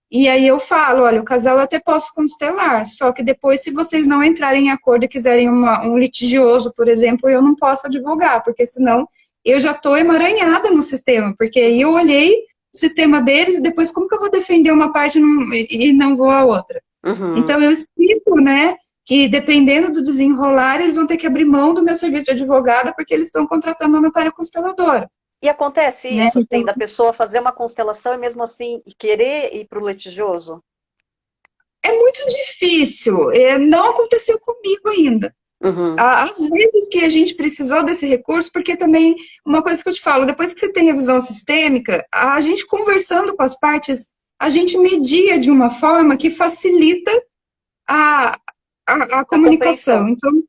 E aí eu falo, olha, o casal eu até posso constelar, só que depois, se vocês não entrarem em acordo e quiserem um litigioso, por exemplo, eu não posso advogar, porque senão eu já estou emaranhada no sistema, porque aí eu olhei o sistema deles e depois como que eu vou defender uma parte e não vou a outra? Uhum. Então eu explico, né, que dependendo do desenrolar, eles vão ter que abrir mão do meu serviço de advogada porque eles estão contratando uma notária consteladora, E acontece né? isso, assim, da pessoa fazer uma constelação e mesmo assim querer ir para o litigioso? É muito difícil, não aconteceu comigo ainda. Uhum. Às vezes que a gente precisou desse recurso, porque também, uma coisa que eu te falo, depois que você tem a visão sistêmica, a gente conversando com as partes, a gente media de uma forma que facilita a, a A comunicação. compreensão.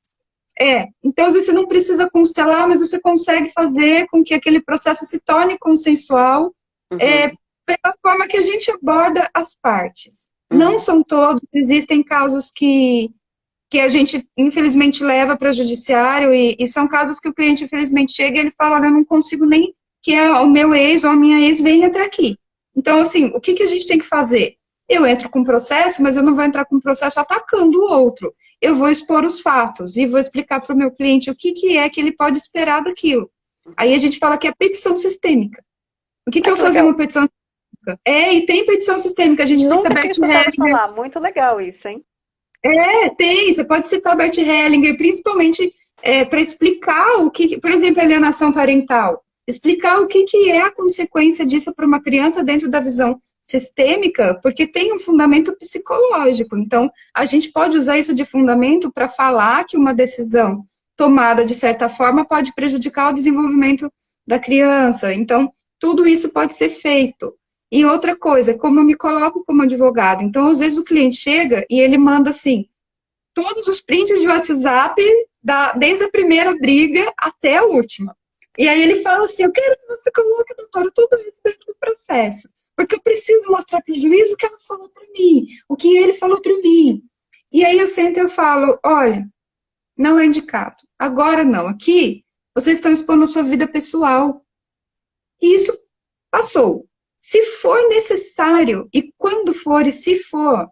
Então, às vezes você não precisa constelar, mas você consegue fazer com que aquele processo se torne consensual, Uhum. pela forma que a gente aborda as partes. Não Uhum. são todos, existem casos que a gente, infelizmente, leva para o judiciário, e são casos que o cliente, infelizmente, chega e ele fala, olha, eu não consigo nem que o meu ex ou a minha ex venha até aqui. Então, assim, o que a gente tem que fazer? Eu entro com processo, mas eu não vou entrar com processo atacando o outro. Eu vou expor os fatos e vou explicar para o meu cliente o que é que ele pode esperar daquilo. Aí a gente fala que é petição sistêmica. O que Ah, eu que fazer legal. uma petição sistêmica? E tem petição sistêmica, a gente cita Nunca tinha Bert escutado Hellinger. falar. Muito legal isso, hein? Tem. Você pode citar Bert Hellinger, principalmente para explicar o que, por exemplo, alienação parental. Explicar o que é a consequência disso para uma criança dentro da visão sistêmica, porque tem um fundamento psicológico. Então, a gente pode usar isso de fundamento para falar que uma decisão tomada de certa forma pode prejudicar o desenvolvimento da criança. Então, tudo isso pode ser feito. E outra coisa, como eu me coloco como advogada. Então, às vezes o cliente chega e ele manda assim, todos os prints de WhatsApp, desde a primeira briga até a última. E aí ele fala assim, eu quero que você coloque, doutora, tudo isso dentro do processo. Porque eu preciso mostrar para o juiz o que ela falou para mim, o que ele falou para mim. E aí eu sento e eu falo, olha, não é indicado. Agora não. Aqui, vocês estão expondo a sua vida pessoal. E isso passou. Se for necessário, e quando for, e se for,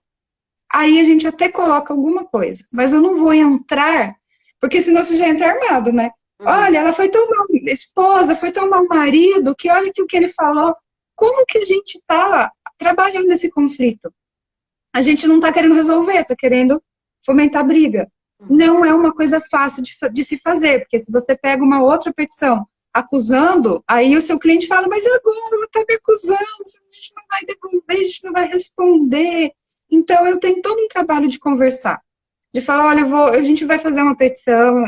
aí a gente até coloca alguma coisa. Mas eu não vou entrar, porque senão você já entra armado, né? Uhum. Olha, ela foi tão mal esposa, foi tão mal marido, que olha que o que ele falou. Como que a gente está trabalhando esse conflito? A gente não está querendo resolver, está querendo fomentar briga. Uhum. Não é uma coisa fácil de se fazer, porque se você pega uma outra petição acusando, aí o seu cliente fala, mas agora ela está me acusando, a gente não vai devolver, a gente não vai responder. Então, eu tenho todo um trabalho de conversar, de falar, olha, a gente vai fazer uma petição,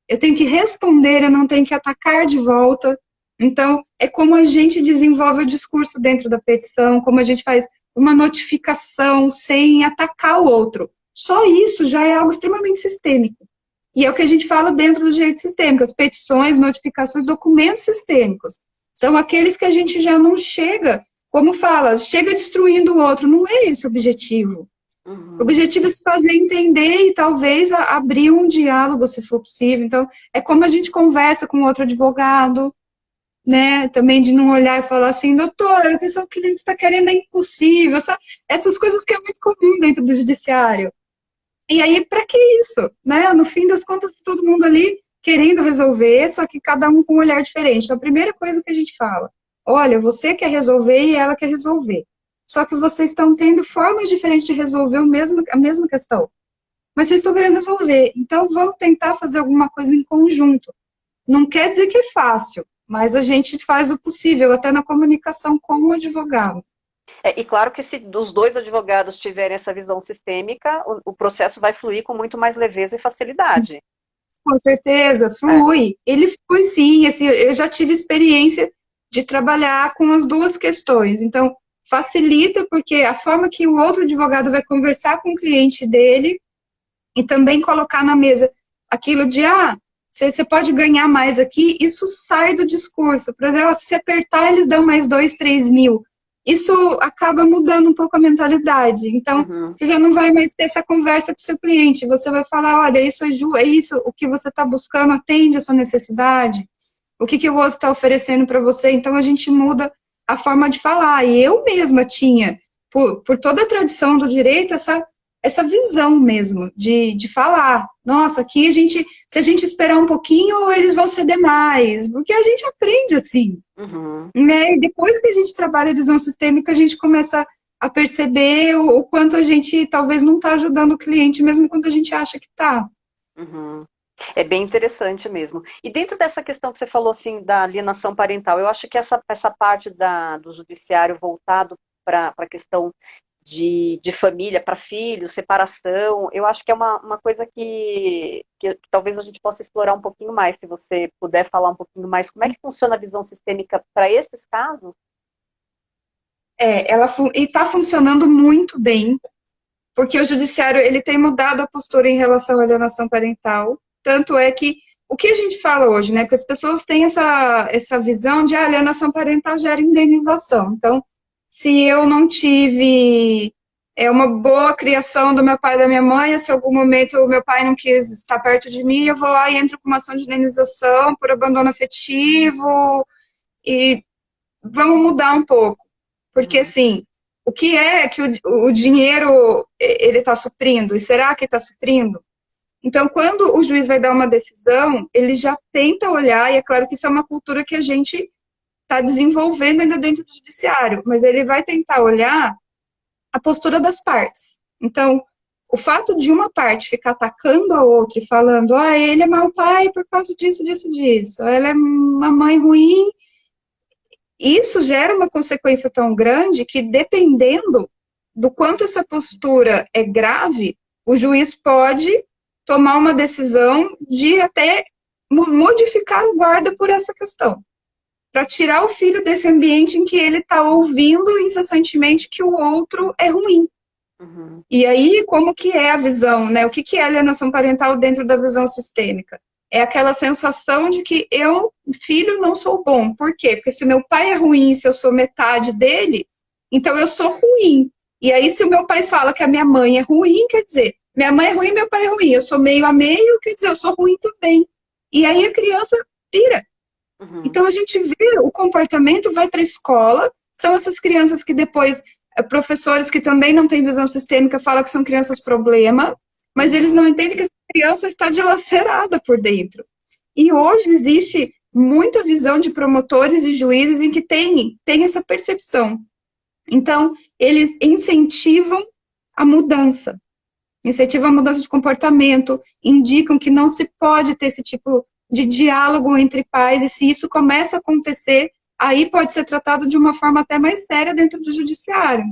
eu tenho que responder, eu não tenho que atacar de volta. Então, é como a gente desenvolve o discurso dentro da petição, como a gente faz uma notificação sem atacar o outro. Só isso já é algo extremamente sistêmico. E é o que a gente fala dentro do direito sistêmico, as petições, notificações, documentos sistêmicos. São aqueles que a gente já não chega, como fala, chega destruindo o outro. Não é esse o objetivo. O Uhum. objetivo é se fazer entender e talvez abrir um diálogo, se for possível. Então, é como a gente conversa com outro advogado, né? Também de não olhar e falar assim, doutor, a pessoa que está querendo é impossível. Essas coisas que é muito comum dentro do judiciário. E aí, para que isso? Né? No fim das contas, todo mundo ali querendo resolver, só que cada um com um olhar diferente. Então, a primeira coisa que a gente fala, olha, você quer resolver e ela quer resolver. Só que vocês estão tendo formas diferentes de resolver a mesma questão. Mas vocês estão querendo resolver. Então, vamos tentar fazer alguma coisa em conjunto. Não quer dizer que é fácil, mas a gente faz o possível, até na comunicação com o advogado. E claro que se os dois advogados tiverem essa visão sistêmica, o processo vai fluir com muito mais leveza e facilidade. Com certeza, É. flui. Ele flui sim, assim, eu já tive experiência de trabalhar com as duas questões. Então, facilita porque a forma que o outro advogado vai conversar com o cliente dele e também colocar na mesa aquilo de, você pode ganhar mais aqui, isso sai do discurso. Por exemplo, se apertar, eles dão mais 2, 3 mil. Isso acaba mudando um pouco a mentalidade. Então, Uhum. você já não vai mais ter essa conversa com o seu cliente. Você vai falar, olha, isso é isso, o que você está buscando atende a sua necessidade. O que o outro está oferecendo para você. Então, a gente muda a forma de falar. E eu mesma tinha, por toda a tradição do direito, essa visão mesmo de falar, nossa, aqui se a gente esperar um pouquinho, eles vão ceder mais, porque a gente aprende assim, Uhum. né? E depois que a gente trabalha a visão sistêmica, a gente começa a perceber o quanto a gente talvez não está ajudando o cliente, mesmo quando a gente acha que está. Uhum. É bem interessante mesmo. E dentro dessa questão que você falou assim da alienação parental, eu acho que essa parte do judiciário voltado para a questão de família, para filhos, separação, eu acho que é uma coisa que talvez a gente possa explorar um pouquinho mais, se você puder falar um pouquinho mais, como é que funciona a visão sistêmica para esses casos? E está funcionando muito bem, porque o judiciário ele tem mudado a postura em relação à alienação parental. Tanto é que o que a gente fala hoje, né? Porque as pessoas têm essa visão de alienação parental gera indenização. Então, se eu não tive uma boa criação do meu pai e da minha mãe, se em algum momento o meu pai não quis estar perto de mim, eu vou lá e entro com uma ação de indenização por abandono afetivo e vamos mudar um pouco. Porque, assim, o que é que o dinheiro ele está suprindo? E será que está suprindo? Então, quando o juiz vai dar uma decisão, ele já tenta olhar, e é claro que isso é uma cultura que a gente está desenvolvendo ainda dentro do judiciário, mas ele vai tentar olhar a postura das partes. Então, o fato de uma parte ficar atacando a outra e falando, ele é mau pai por causa disso, disso, disso, ela é uma mãe ruim, isso gera uma consequência tão grande que, dependendo do quanto essa postura é grave, o juiz pode tomar uma decisão de até modificar a guarda por essa questão, para tirar o filho desse ambiente em que ele está ouvindo incessantemente que o outro é ruim. Uhum. E aí, como que é a visão, né? O que é alienação parental dentro da visão sistêmica? É aquela sensação de que eu, filho, não sou bom. Por quê? Porque se meu pai é ruim, se eu sou metade dele, então eu sou ruim. E aí, se o meu pai fala que a minha mãe é ruim, quer dizer, minha mãe é ruim, meu pai é ruim. Eu sou meio a meio, quer dizer, eu sou ruim também. E aí a criança pira. Uhum. Então a gente vê o comportamento, vai para a escola, são essas crianças que depois, professores que também não têm visão sistêmica falam que são crianças problema, mas eles não entendem que essa criança está dilacerada por dentro. E hoje existe muita visão de promotores e juízes em que tem essa percepção. Então, eles incentivam a mudança de comportamento, indicam que não se pode ter esse tipo de diálogo entre pais, e se isso começa a acontecer, aí pode ser tratado de uma forma até mais séria dentro do judiciário,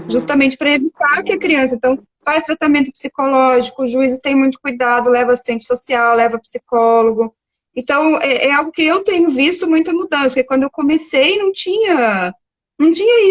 justamente para evitar que a criança, então, faz tratamento psicológico, os juízes têm muito cuidado, leva assistente social, leva psicólogo. Então, é algo que eu tenho visto muita mudança, porque quando eu comecei não tinha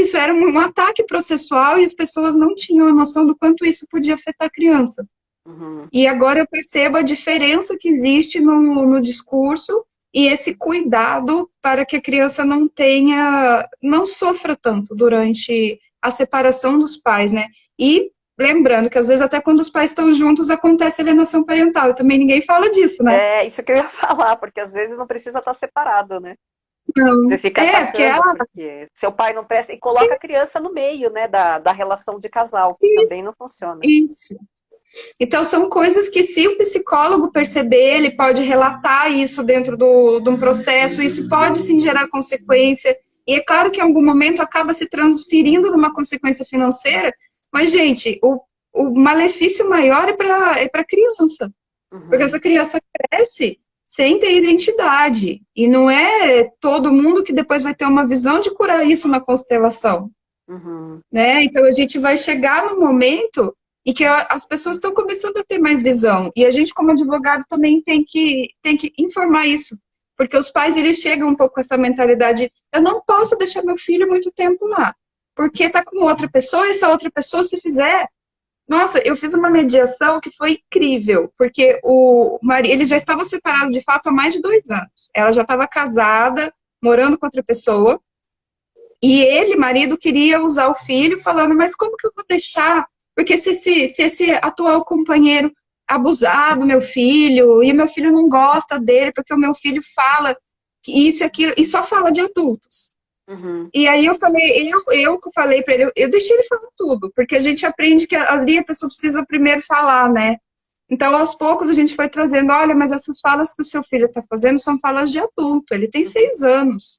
isso, era um ataque processual e as pessoas não tinham a noção do quanto isso podia afetar a criança. Uhum. E agora eu percebo a diferença que existe no discurso e esse cuidado para que a criança não sofra tanto durante a separação dos pais, né? E lembrando que às vezes até quando os pais estão juntos acontece alienação parental, e também ninguém fala disso, né? É isso que eu ia falar, porque às vezes não precisa estar separado, né? Não. Você fica Porque atacando porque seu pai não presta e coloca a criança no meio, né, da relação de casal, que também não funciona. isso. Então, são coisas que, se o psicólogo perceber, ele pode relatar isso dentro de um processo, isso pode sim gerar consequência. E é claro que em algum momento acaba se transferindo numa consequência financeira, mas, gente, o malefício maior é para a criança. Porque essa criança cresce sem ter identidade. E não é todo mundo que depois vai ter uma visão de curar isso na constelação. Né? Então, a gente vai chegar no momento e que as pessoas estão começando a ter mais visão. E a gente, como advogado, também tem que informar isso. Porque os pais, eles chegam um pouco com essa mentalidade, eu não posso deixar meu filho muito tempo lá, porque está com outra pessoa, e essa outra pessoa, se fizer... Nossa, eu fiz uma mediação que foi incrível, porque o marido, eles já estavam separados de fato há mais de 2 anos. Ela já estava casada, morando com outra pessoa, e ele, marido, queria usar o filho, falando, mas como que eu vou deixar? Porque se esse atual companheiro abusar do meu filho, e o meu filho não gosta dele, porque o meu filho fala que isso e aquilo, e só fala de adultos. Uhum. E aí eu falei, eu falei para ele, eu deixei ele falar tudo, porque a gente aprende que ali a pessoa precisa primeiro falar, né? Então, aos poucos, a gente foi trazendo, olha, mas essas falas que o seu filho está fazendo são falas de adulto, ele tem 6 anos.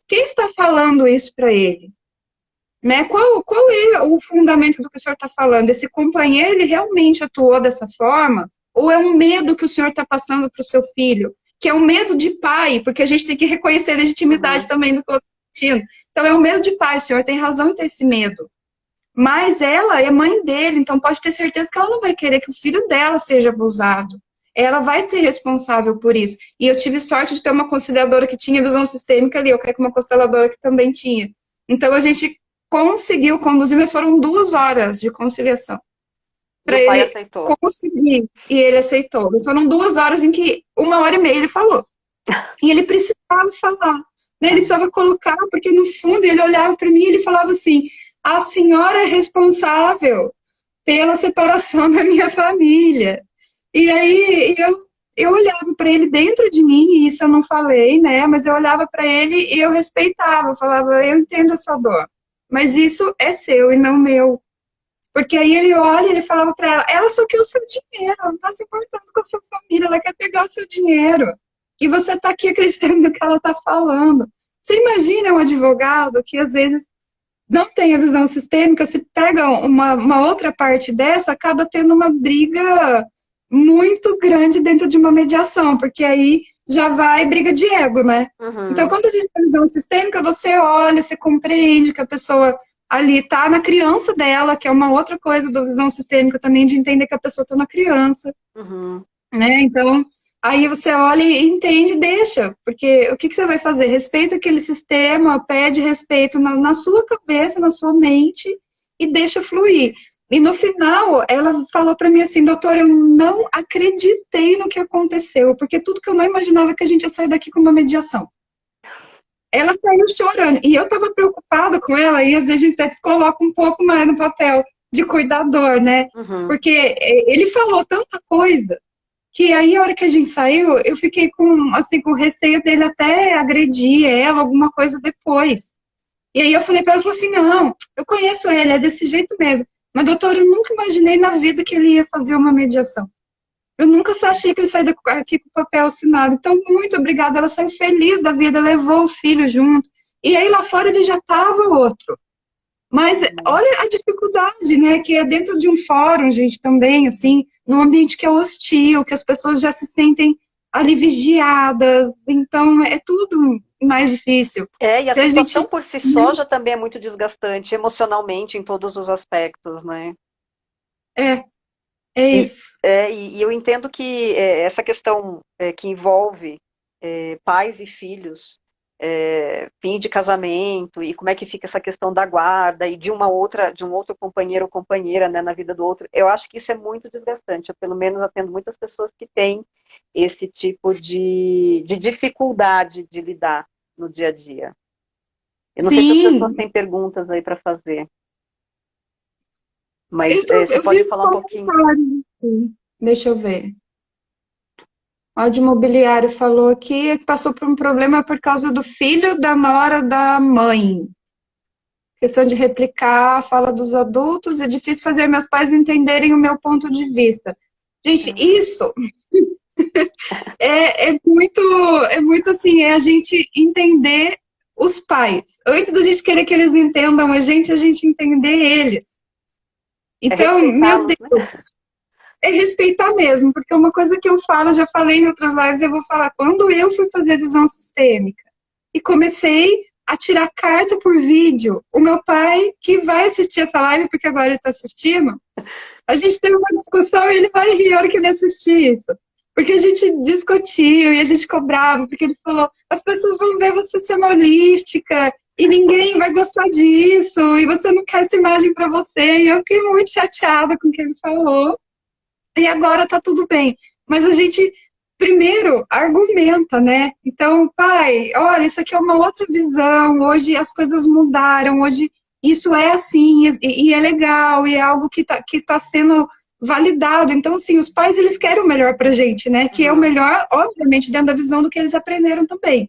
Quem está falando isso para ele? Né? Qual é o fundamento do que o senhor está falando? Esse companheiro, ele realmente atuou dessa forma? Ou é um medo que o senhor está passando para o seu filho? Que é um medo de pai, porque a gente tem que reconhecer a legitimidade Uhum. também do que eu estou sentindo. Então, é um medo de pai, o senhor tem razão em ter esse medo. Mas ela é mãe dele, então pode ter certeza que ela não vai querer que o filho dela seja abusado. Ela vai ser responsável por isso. E eu tive sorte de ter uma conciliadora que tinha visão sistêmica ali, eu caí com uma consteladora que também tinha. Então a gente conseguiu conduzir, mas foram 2 horas de conciliação E para o pai ele aceitou. conseguir. E ele aceitou. Mas foram 2 horas em que 1 hora e meia ele falou. E ele precisava falar. Né? Ele precisava colocar, porque no fundo ele olhava para mim e ele falava assim: a senhora é responsável pela separação da minha família. E aí eu olhava para ele dentro de mim, e isso eu não falei, né? Mas eu olhava para ele e eu respeitava, eu falava, eu entendo a sua dor, mas isso é seu e não meu. Porque aí ele olha e ele falava para ela só quer o seu dinheiro, ela não está se importando com a sua família, ela quer pegar o seu dinheiro. E você está aqui acreditando no que ela está falando. Você imagina um advogado que às vezes não tem a visão sistêmica, se pega uma outra parte dessa, acaba tendo uma briga muito grande dentro de uma mediação, porque aí já vai briga de ego, né? Então, Uhum. quando a gente tem visão sistêmica, você olha, você compreende que a pessoa ali tá na criança dela, que é uma outra coisa da visão sistêmica também, de entender que a pessoa tá na criança, Uhum. né? Então, aí você olha e entende e deixa, porque o que você vai fazer? Respeita aquele sistema, pede respeito na sua cabeça, na sua mente e deixa fluir. E no final, ela falou para mim assim, doutora, eu não acreditei no que aconteceu, porque tudo que eu não imaginava é que a gente ia sair daqui com uma mediação. Ela saiu chorando, e eu estava preocupada com ela, e às vezes a gente até se coloca um pouco mais no papel de cuidador, né? Uhum. Porque ele falou tanta coisa, que aí, a hora que a gente saiu, eu fiquei assim, com receio dele até agredir ela, alguma coisa depois. E aí eu falei para ela, falou assim, não, eu conheço ele, é desse jeito mesmo. Mas, doutora, eu nunca imaginei na vida que ele ia fazer uma mediação. Eu nunca achei que ele saia aqui com o papel assinado. Então, muito obrigada. Ela saiu feliz da vida, levou o filho junto. E aí, lá fora, ele já estava outro. Mas Uhum. olha a dificuldade, né? Que é dentro de um fórum, gente, também, assim, num ambiente que é hostil, que as pessoas já se sentem ali vigiadas, então é tudo mais difícil. E a Se a situação gente. por si só já também é muito desgastante emocionalmente em todos os aspectos, né? É, é E, isso. e eu entendo que essa questão que envolve pais e filhos, fim de casamento e como é que fica essa questão da guarda e de um outro companheiro ou companheira, né, na vida do outro, eu acho que isso é muito desgastante. Eu, pelo menos, atendo muitas pessoas que têm esse tipo de dificuldade de lidar no dia a dia. Eu não sei se as pessoas Sim, têm perguntas aí para fazer, mas você eu vi pode os falar um pouquinho. comentários aqui. Deixa eu ver. O imobiliário falou aqui que passou por um problema por causa do filho da nora da mãe. Questão de replicar a fala dos adultos, é difícil fazer meus pais entenderem o meu ponto de vista. Gente, isso é muito assim, é a gente entender os pais. Antes da gente querer que eles entendam a gente entender eles. É Então, meu respeitá-los, né? Deus, é respeitar mesmo, porque uma coisa que eu falo, já falei em outras lives, eu vou falar, quando eu fui fazer visão sistêmica e comecei a tirar carta por vídeo, o meu pai, que vai assistir essa live, porque agora ele está assistindo, a gente teve uma discussão e ele vai rir a hora que ele assistir isso. Porque a gente discutiu e a gente cobrava, porque ele falou, as pessoas vão ver você sendo holística e ninguém vai gostar disso, e você não quer essa imagem para você. E eu fiquei muito chateada com o que ele falou. E agora tá tudo bem. Mas a gente primeiro argumenta, né? Então, pai, olha, isso aqui é uma outra visão. Hoje as coisas mudaram, hoje isso é assim, e é legal, e é algo que tá sendo validado. Então, assim, os pais, eles querem o melhor pra gente, né? Que é o Uhum. melhor, obviamente, dentro da visão do que eles aprenderam também.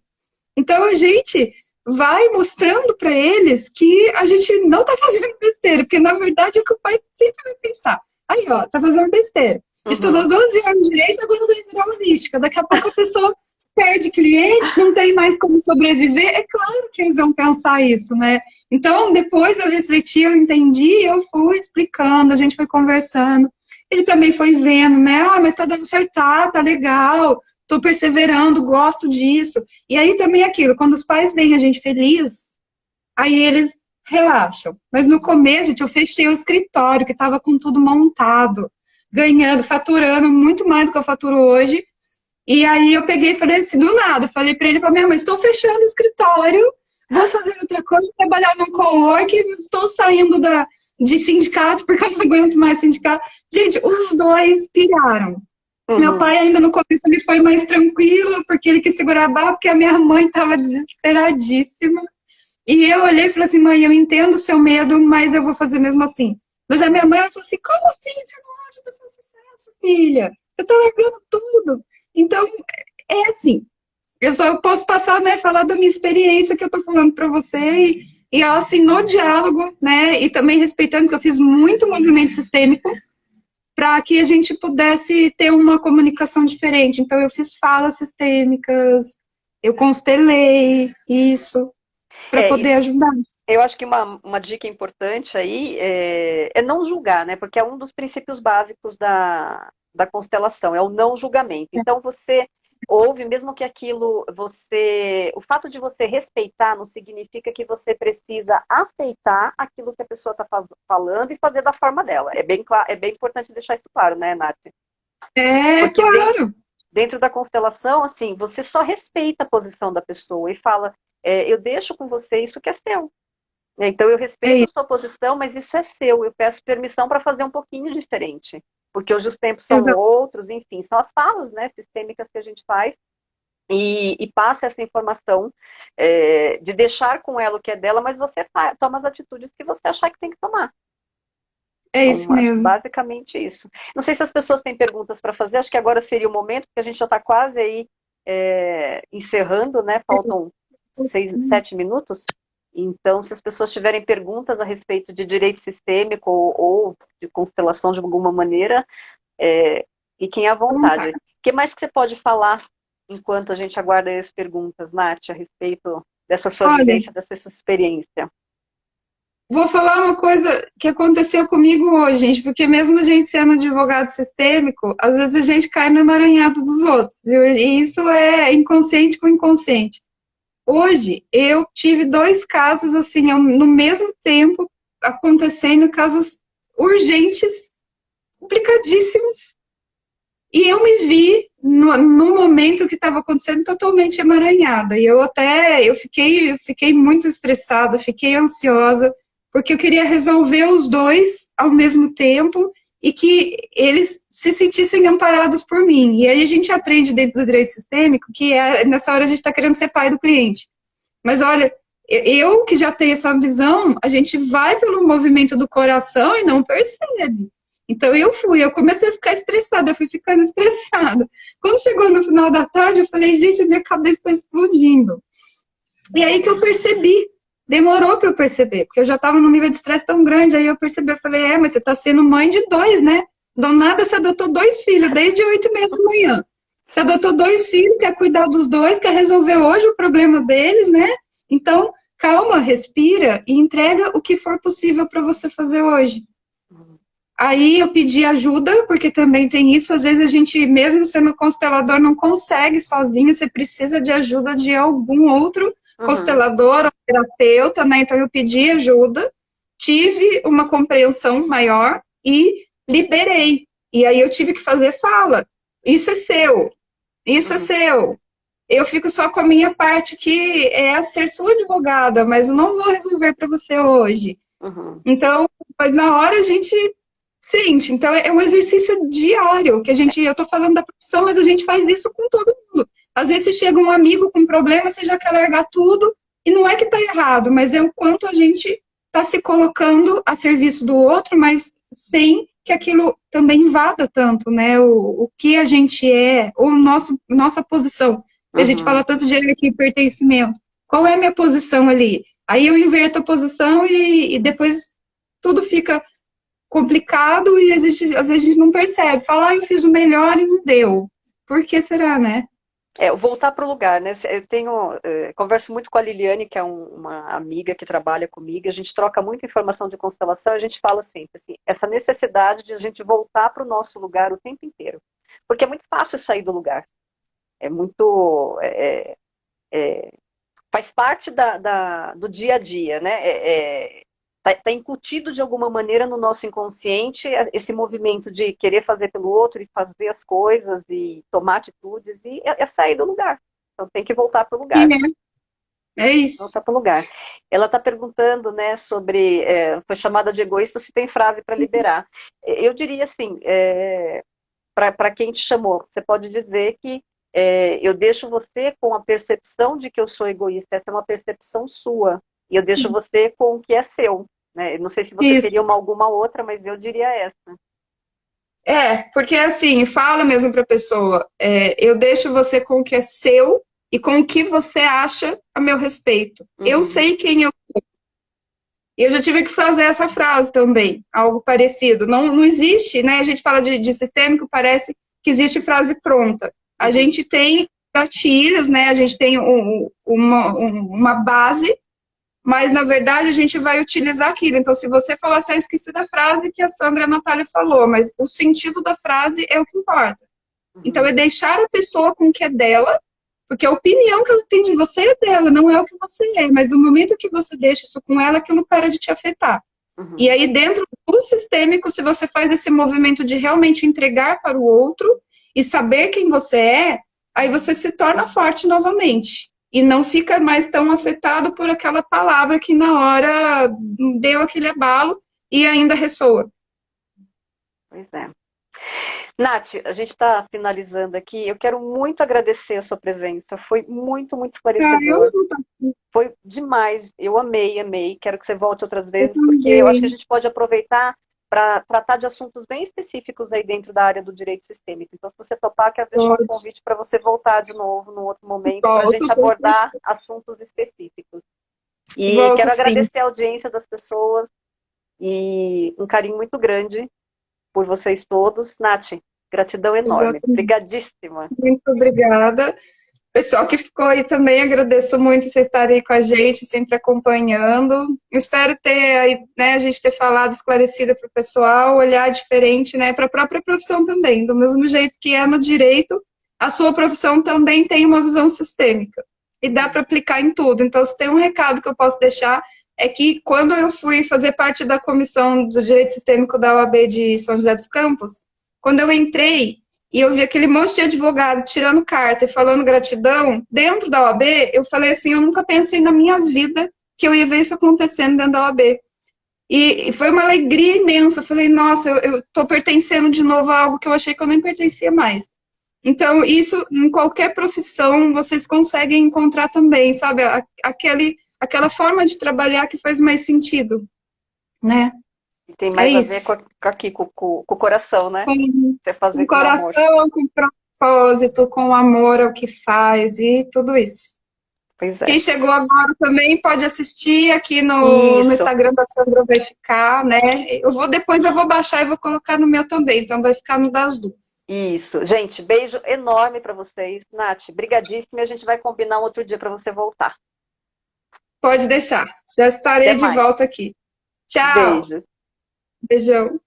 Então, a gente vai mostrando para eles que a gente não tá fazendo besteira, porque na verdade é o que o pai sempre vai pensar. Aí, ó, tá fazendo besteira. Estudou Uhum. 12 anos de direito, agora vai virar holística. Daqui a pouco a pessoa perde cliente, não tem mais como sobreviver. É claro que eles vão pensar isso, né? Então, depois eu refleti, eu entendi, eu fui explicando, a gente foi conversando. Ele também foi vendo, né? Ah, mas tá dando certo, tá legal, tô perseverando, gosto disso. E aí também é aquilo, quando os pais veem a gente feliz, aí eles relaxam. Mas no começo, gente, eu fechei o escritório, que estava com tudo montado, ganhando, faturando muito mais do que eu faturo hoje. E aí eu peguei e falei assim, do nada, falei para ele, para minha mãe, estou fechando o escritório, vou fazer outra coisa, trabalhar num co-work, estou saindo de sindicato, porque eu não aguento mais sindicato. Gente, os dois piraram. Meu Uhum. pai ainda no começo ele foi mais tranquilo, porque ele quis segurar a barra, porque a minha mãe estava desesperadíssima. E eu olhei e falei assim, mãe, eu entendo o seu medo, mas eu vou fazer mesmo assim. Mas a minha mãe, ela falou assim, como assim? Você não acha do seu sucesso, filha? Você tá largando tudo. Então, é assim, eu só posso passar, né, falar da minha experiência que eu tô falando para você e assim, no diálogo, né, e também respeitando que eu fiz muito movimento sistêmico para que a gente pudesse ter uma comunicação diferente. Então, eu fiz falas sistêmicas, eu constelei isso, para E poder ajudar. eu acho que uma dica importante aí é não julgar, né? Porque é um dos princípios básicos da constelação, é o não julgamento. Então você ouve, mesmo que aquilo o fato de você respeitar não significa que você precisa aceitar aquilo que a pessoa está falando e fazer da forma dela. É bem importante deixar isso claro, né, Nath? É, Porque claro. dentro da constelação, assim, você só respeita a posição da pessoa e fala, eu deixo com você isso que é seu. Então, eu É respeito a isso. sua posição, mas isso é seu. Eu peço permissão para fazer um pouquinho diferente. Porque hoje os tempos são Exato. outros, enfim, são as falas, né, sistêmicas que a gente faz e passa essa informação de deixar com ela o que é dela, mas você toma as atitudes que você achar que tem que tomar. É Então, isso mesmo. basicamente isso. Não sei se as pessoas têm perguntas para fazer, acho que agora seria o momento, porque a gente já está quase aí encerrando, né? Faltam 7 minutos. Então, se as pessoas tiverem perguntas a respeito de direito sistêmico ou de constelação de alguma maneira, fiquem à vontade. O Vontade. que mais que você pode falar enquanto a gente aguarda as perguntas, Nath, a respeito dessa sua Olha, vivência, dessa sua experiência? vou falar uma coisa que aconteceu comigo hoje, gente, porque mesmo a gente sendo advogado sistêmico, às vezes a gente cai no emaranhado dos outros, viu? E isso é inconsciente com inconsciente. Hoje, eu tive dois casos, assim, no mesmo tempo, acontecendo, casos urgentes, complicadíssimos, e eu me vi no momento que estava acontecendo totalmente emaranhada. E eu fiquei muito estressada, fiquei ansiosa, porque eu queria resolver os dois ao mesmo tempo e que eles se sentissem amparados por mim. E aí a gente aprende dentro do direito sistêmico que nessa hora a gente está querendo ser pai do cliente. Mas olha, eu que já tenho essa visão, a gente vai pelo movimento do coração e não percebe. Então eu comecei a ficar estressada, eu fui ficando estressada. Quando chegou no final da tarde, eu falei, gente, a minha cabeça está explodindo. E aí que eu percebi, demorou para eu perceber, porque eu já estava num nível de estresse tão grande, aí eu percebi, eu falei, mas você está sendo mãe de dois, né? Do nada você adotou dois filhos, desde 8h30 da manhã. Você adotou dois filhos, quer cuidar dos dois, quer resolver hoje o problema deles, né? Então, calma, respira e entrega o que for possível para você fazer hoje. Aí eu pedi ajuda, porque também tem isso, às vezes a gente, mesmo sendo constelador, não consegue sozinho, você precisa de ajuda de algum outro Uhum, constelador ou terapeuta, né? Então eu pedi ajuda, tive uma compreensão maior e liberei. E aí eu tive que fazer fala. Isso é seu, isso é uhum, seu. Eu fico só com a minha parte, que é ser sua advogada, mas eu não vou resolver para você hoje. uhum. Então, mas na hora a gente sente. Então, é um exercício diário, que eu tô falando da profissão, mas a gente faz isso com todo mundo. Às vezes chega um amigo com problema, você já quer largar tudo, e não é que tá errado, mas é o quanto a gente tá se colocando a serviço do outro, mas sem que aquilo também invada tanto, né? O que a gente é, ou nossa posição. A gente Uhum. fala tanto de aqui pertencimento. Qual é a minha posição ali? Aí eu inverto a posição e depois tudo fica complicado e às vezes a gente não percebe. Fala, eu fiz o melhor e não deu. Por que será, né? Voltar para o lugar, né? Eu converso muito com a Liliane, que é uma amiga que trabalha comigo, a gente troca muita informação de constelação, a gente fala sempre assim, essa necessidade de a gente voltar para o nosso lugar o tempo inteiro. Porque é muito fácil sair do lugar. É muito. Faz parte do dia a dia, né? Tá incutido de alguma maneira no nosso inconsciente esse movimento de querer fazer pelo outro e fazer as coisas e tomar atitudes e sair do lugar. Então tem que voltar para o lugar. É isso. Voltar para o lugar. Ela está perguntando, né, sobre foi chamada de egoísta se tem frase para liberar. Eu diria assim, para quem te chamou, você pode dizer que eu deixo você com a percepção de que eu sou egoísta, essa é uma percepção sua, e eu deixo você com o que é seu. Né? Não sei se você teria Isso. alguma outra, mas eu diria essa. Porque assim, fala mesmo para a pessoa, eu deixo você com o que é seu e com o que você acha a meu respeito. Eu Uhum. sei quem eu sou. E eu já tive que fazer essa frase também, algo parecido. Não, não existe, né? A gente fala de sistêmico, parece que existe frase pronta. A Uhum. gente tem gatilhos, né? A gente tem uma base, mas na verdade a gente vai utilizar aquilo. Então, se você falar assim, esqueci da frase que a Sandra e a Natália falou, mas o sentido da frase é o que importa. Então, Uhum. é deixar a pessoa com o que é dela, porque a opinião que ela tem de você é dela, não é o que você é. Mas no momento que você deixa isso com ela, aquilo para de te afetar. E Uhum. aí, dentro do sistêmico, se você faz esse movimento de realmente entregar para o outro e saber quem você é, aí você se torna forte novamente. E não fica mais tão afetado por aquela palavra que na hora deu aquele abalo e ainda ressoa. Pois é. Nath, a gente está finalizando aqui. Eu quero muito agradecer a sua presença. Foi muito, muito Ah, eu esclarecedor. não tô Foi demais. Eu amei, amei. Quero que você volte outras eu vezes, porque eu acho que a também. gente pode aproveitar para tratar de assuntos bem específicos aí dentro da área do direito sistêmico. Então, se você topar, quero deixar um Pode. convite para você voltar de novo num outro momento para a gente Volto, abordar assuntos específicos. E volto quero sim. agradecer a audiência das pessoas e um carinho muito grande por vocês todos. Nath, gratidão enorme. Exatamente. Obrigadíssima. Muito obrigada. Pessoal que ficou aí também, agradeço muito vocês estarem aí com a gente, sempre acompanhando. Espero ter aí, né, a gente ter falado esclarecido para o pessoal, olhar diferente, né, para a própria profissão também. Do mesmo jeito que é no direito, a sua profissão também tem uma visão sistêmica. E dá para aplicar em tudo. Então, se tem um recado que eu posso deixar, é que quando eu fui fazer parte da comissão do direito sistêmico da OAB de São José dos Campos, quando eu entrei, e eu vi aquele monte de advogado tirando carta e falando gratidão, dentro da OAB, eu falei assim, eu nunca pensei na minha vida que eu ia ver isso acontecendo dentro da OAB. E foi uma alegria imensa. Eu falei, nossa, eu tô pertencendo de novo a algo que eu achei que eu nem pertencia mais. Então, isso em qualquer profissão vocês conseguem encontrar também, sabe? Aquela forma de trabalhar que faz mais sentido, né? E tem É mais a ver isso. com o coração, né? Você Com fazer com amor. coração, com propósito, com amor ao que faz e tudo isso. Pois Quem é. chegou agora também pode assistir aqui no Isso, Instagram da Sandra, vai ficar, né? Depois eu vou baixar e vou colocar no meu também, então vai ficar no das duas. isso. Gente, beijo enorme para vocês. Nath, brigadíssima. E a gente vai combinar um outro dia para você voltar. Pode deixar. Já Até estarei de mais. volta aqui. Tchau. Beijo. Beijão.